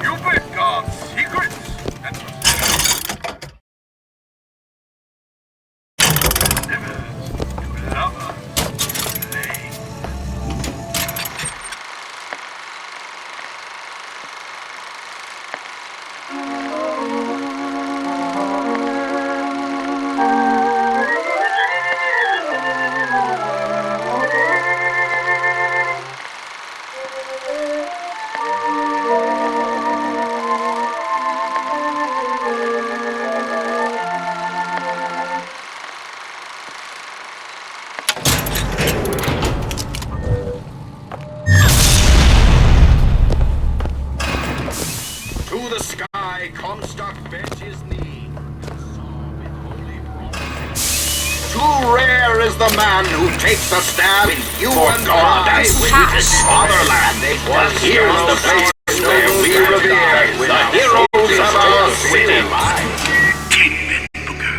Cupid got secrets and delivers to lovers play. To the sky, Comstock bent his knee. Too rare is the man who takes a stand with you and God and with his fatherland. Here's the place where we revere the heroes of our city. Kingpin, Booker.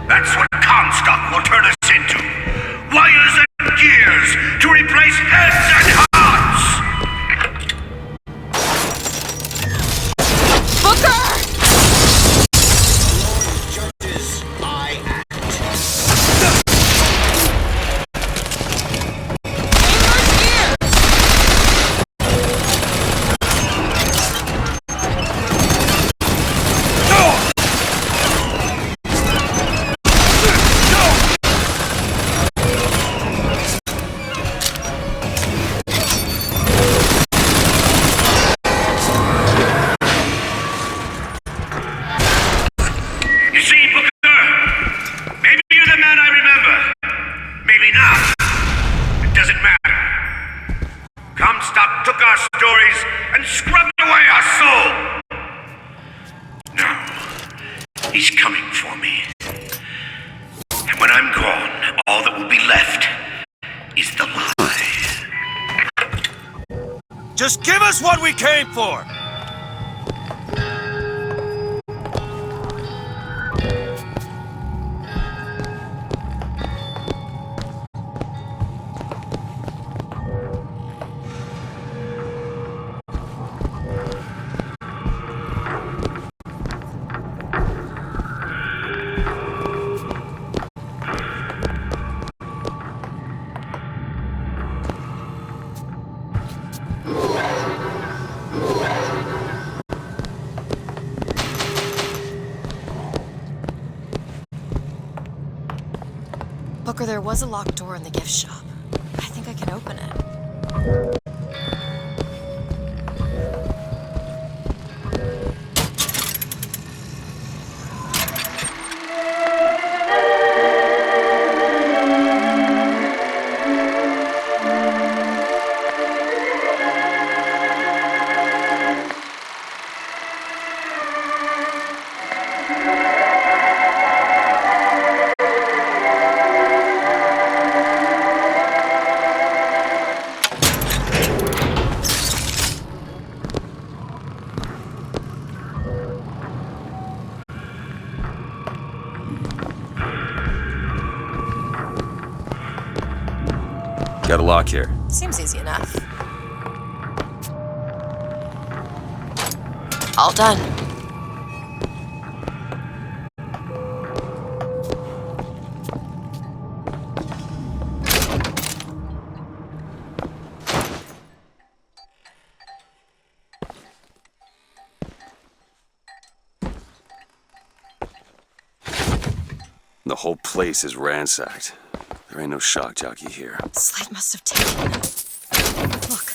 That's what Comstock will turn us into. Wires and gears to replace heads and hearts. Judges, I act. You see, Booker, maybe you're the man I remember. Maybe not. It doesn't matter. Comstock took our stories and scrubbed away our soul. Now, he's coming for me. And when I'm gone, all that will be left is the lie. Just give us what we came for! Booker, there was a locked door in the gift shop. can't open it. Got a lock here. Seems easy enough. All done. The whole place is ransacked. There ain't no shock jockey here. Slate must have taken them. Look.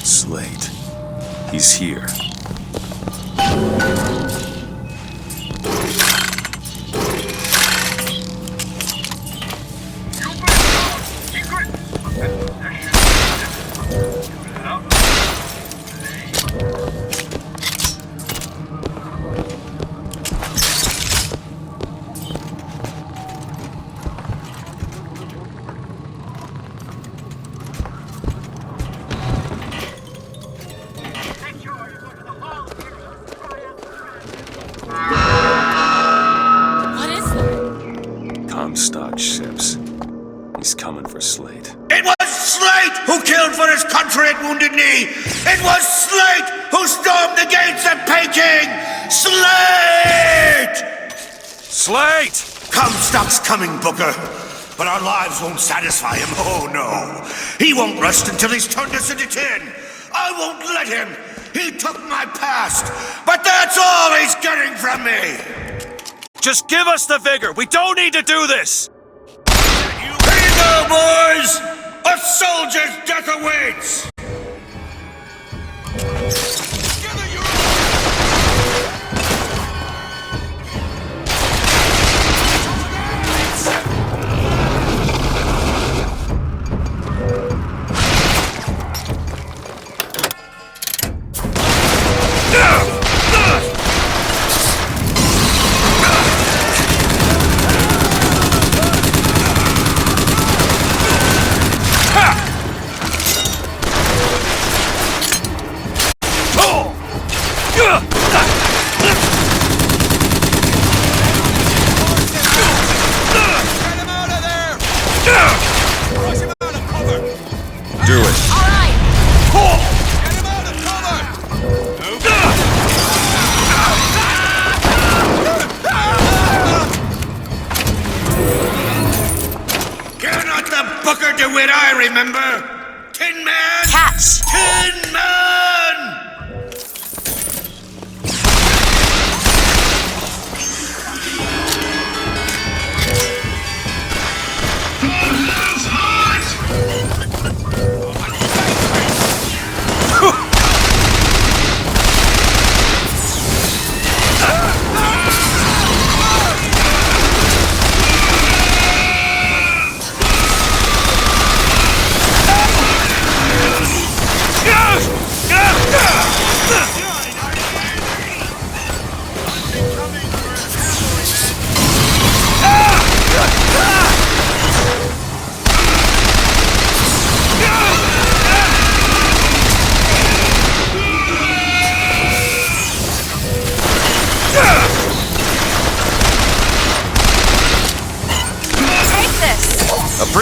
Slate. He's here. Comstock ships. He's coming for Slate. It was Slate who killed for his country at Wounded Knee! It was Slate who stormed the gates at Peking! Slate! Slate! Comstock's coming, Booker. But our lives won't satisfy him. Oh, no. He won't rest until he's turned us into tin. I won't let him. He took my past. But that's all he's getting from me. Just give us the vigor. We don't need to do this. Here you go, boys. A soldier's death awaits. Do it. All right. Get him out of cover! You're not the Booker DeWitt I remember! Tin Man! Catch! Tin Man!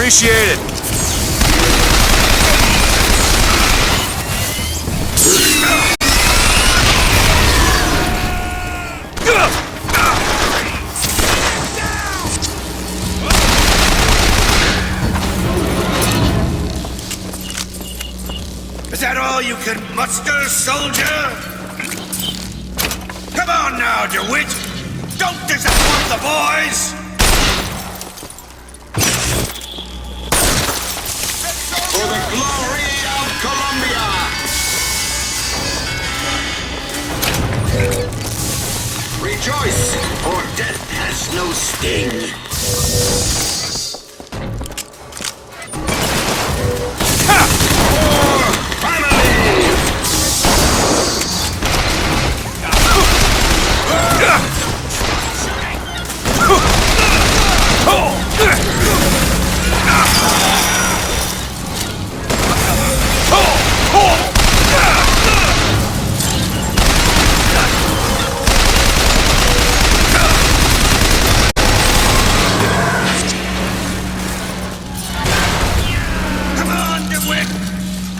Appreciate it. Is that all you can muster, soldier? Come on now, DeWitt! Don't disappoint the boys! For the glory of Columbia! Rejoice, for death has no sting.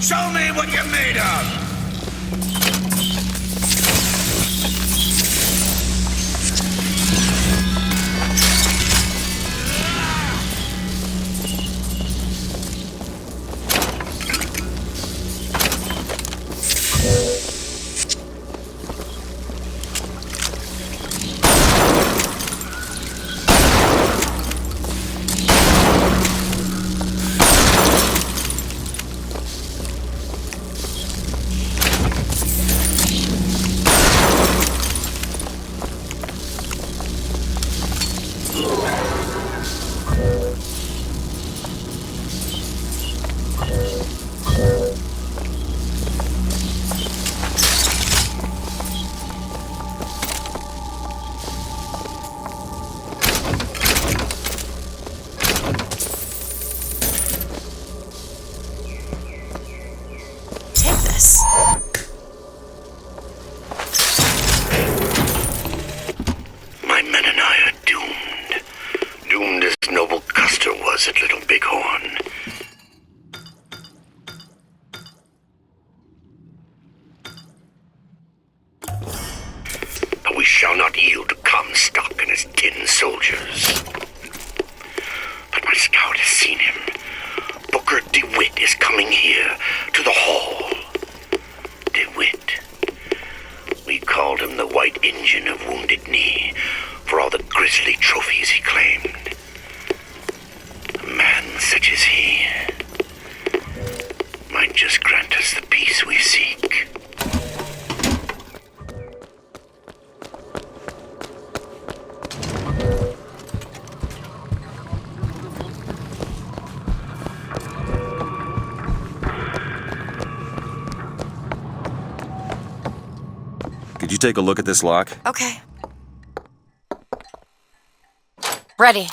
Show me what you're made of! My men and I are doomed. Doomed as Noble Custer was at Little Bighorn. But we shall not yield to Comstock and his 10 soldiers. But my scout has seen him. Booker DeWitt is coming here to the hall. DeWitt. We called him the White Injun of Wounded Knee for all the grisly trophies he claimed. A man such as he might just grant us the peace we seek. Could you take a look at this lock? Okay. Ready.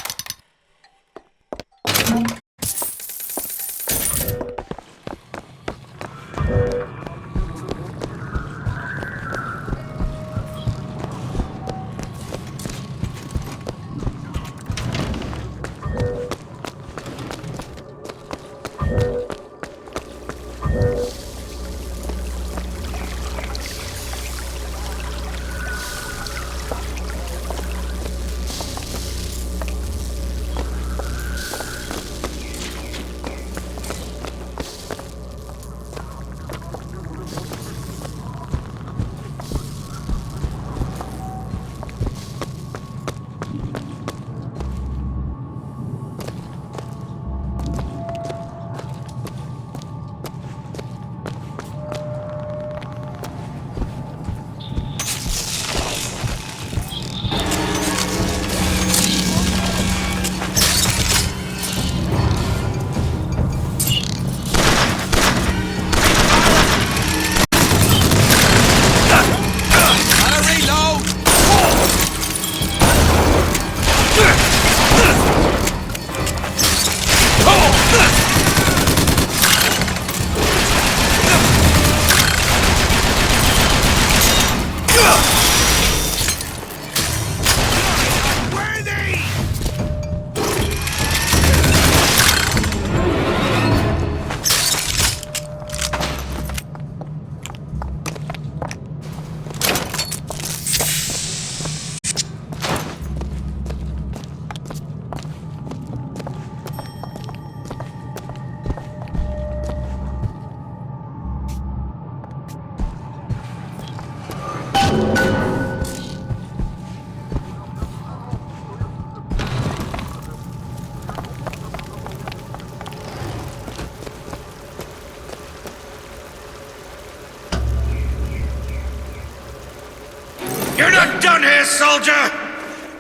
You're not done here, soldier!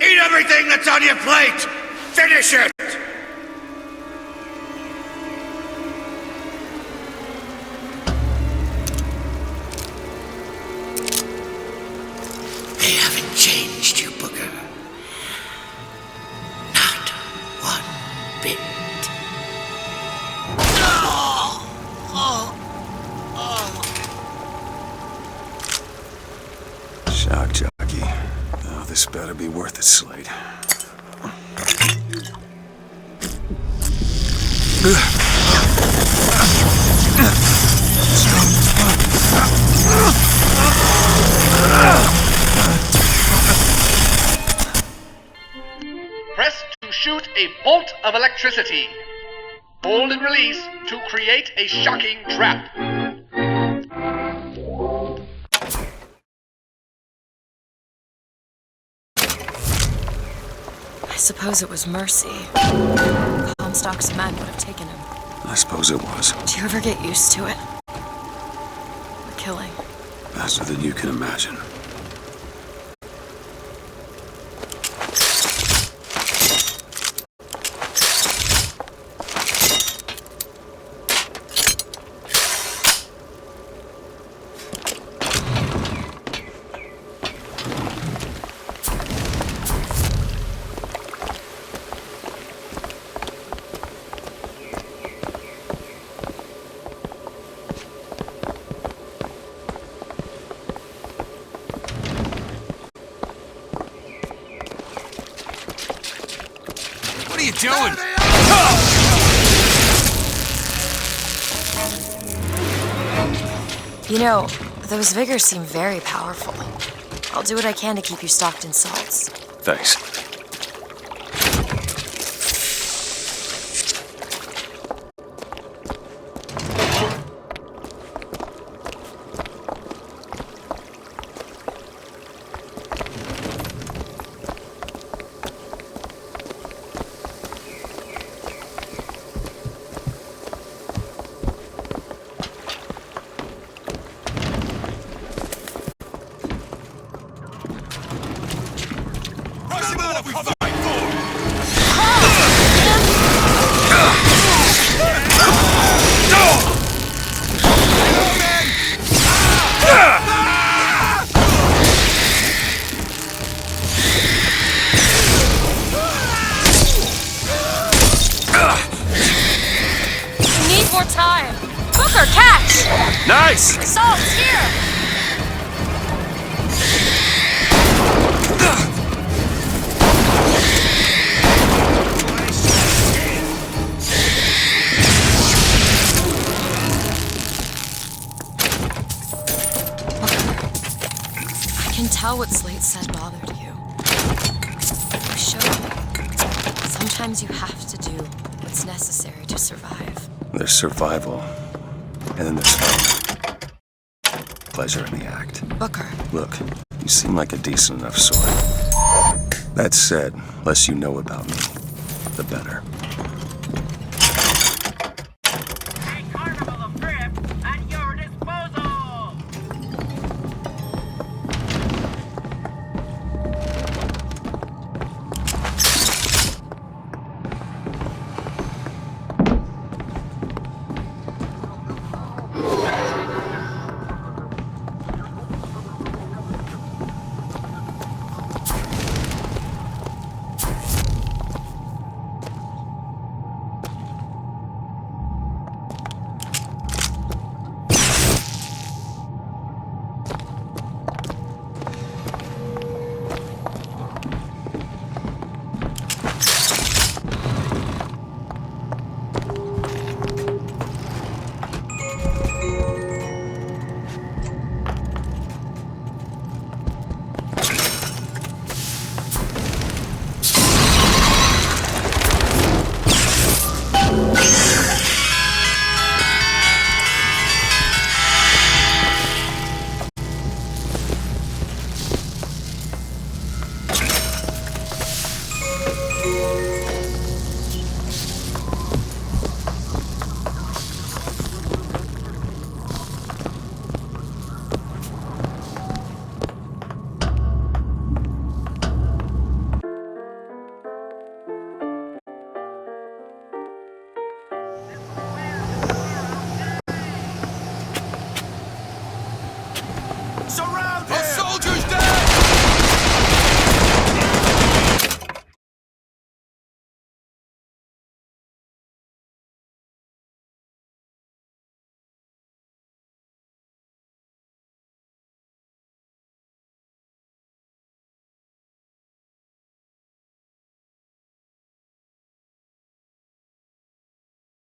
Eat everything that's on your plate! Finish it! They haven't changed you, Booker. Not one bit. Shock jockey. Oh, this better be worth it, Slade. Press to shoot a bolt of electricity. Hold and release to create a shocking trap. I suppose it was mercy. Comstock's men would have taken him. I suppose it was. Do you ever get used to it? The killing. Faster than you can imagine. What are you doing? You know, those vigors seem very powerful. I'll do what I can to keep you stocked in salts. Thanks. More time! Booker, catch! Nice! Salt's here! I can tell what Slate said bothered you. You showed me. Sometimes you have to do what's necessary to survive. There's survival, and then there's fun. Pleasure in the act. Booker. Look, you seem like a decent enough sort. That said, less you know about me, the better. Surround him!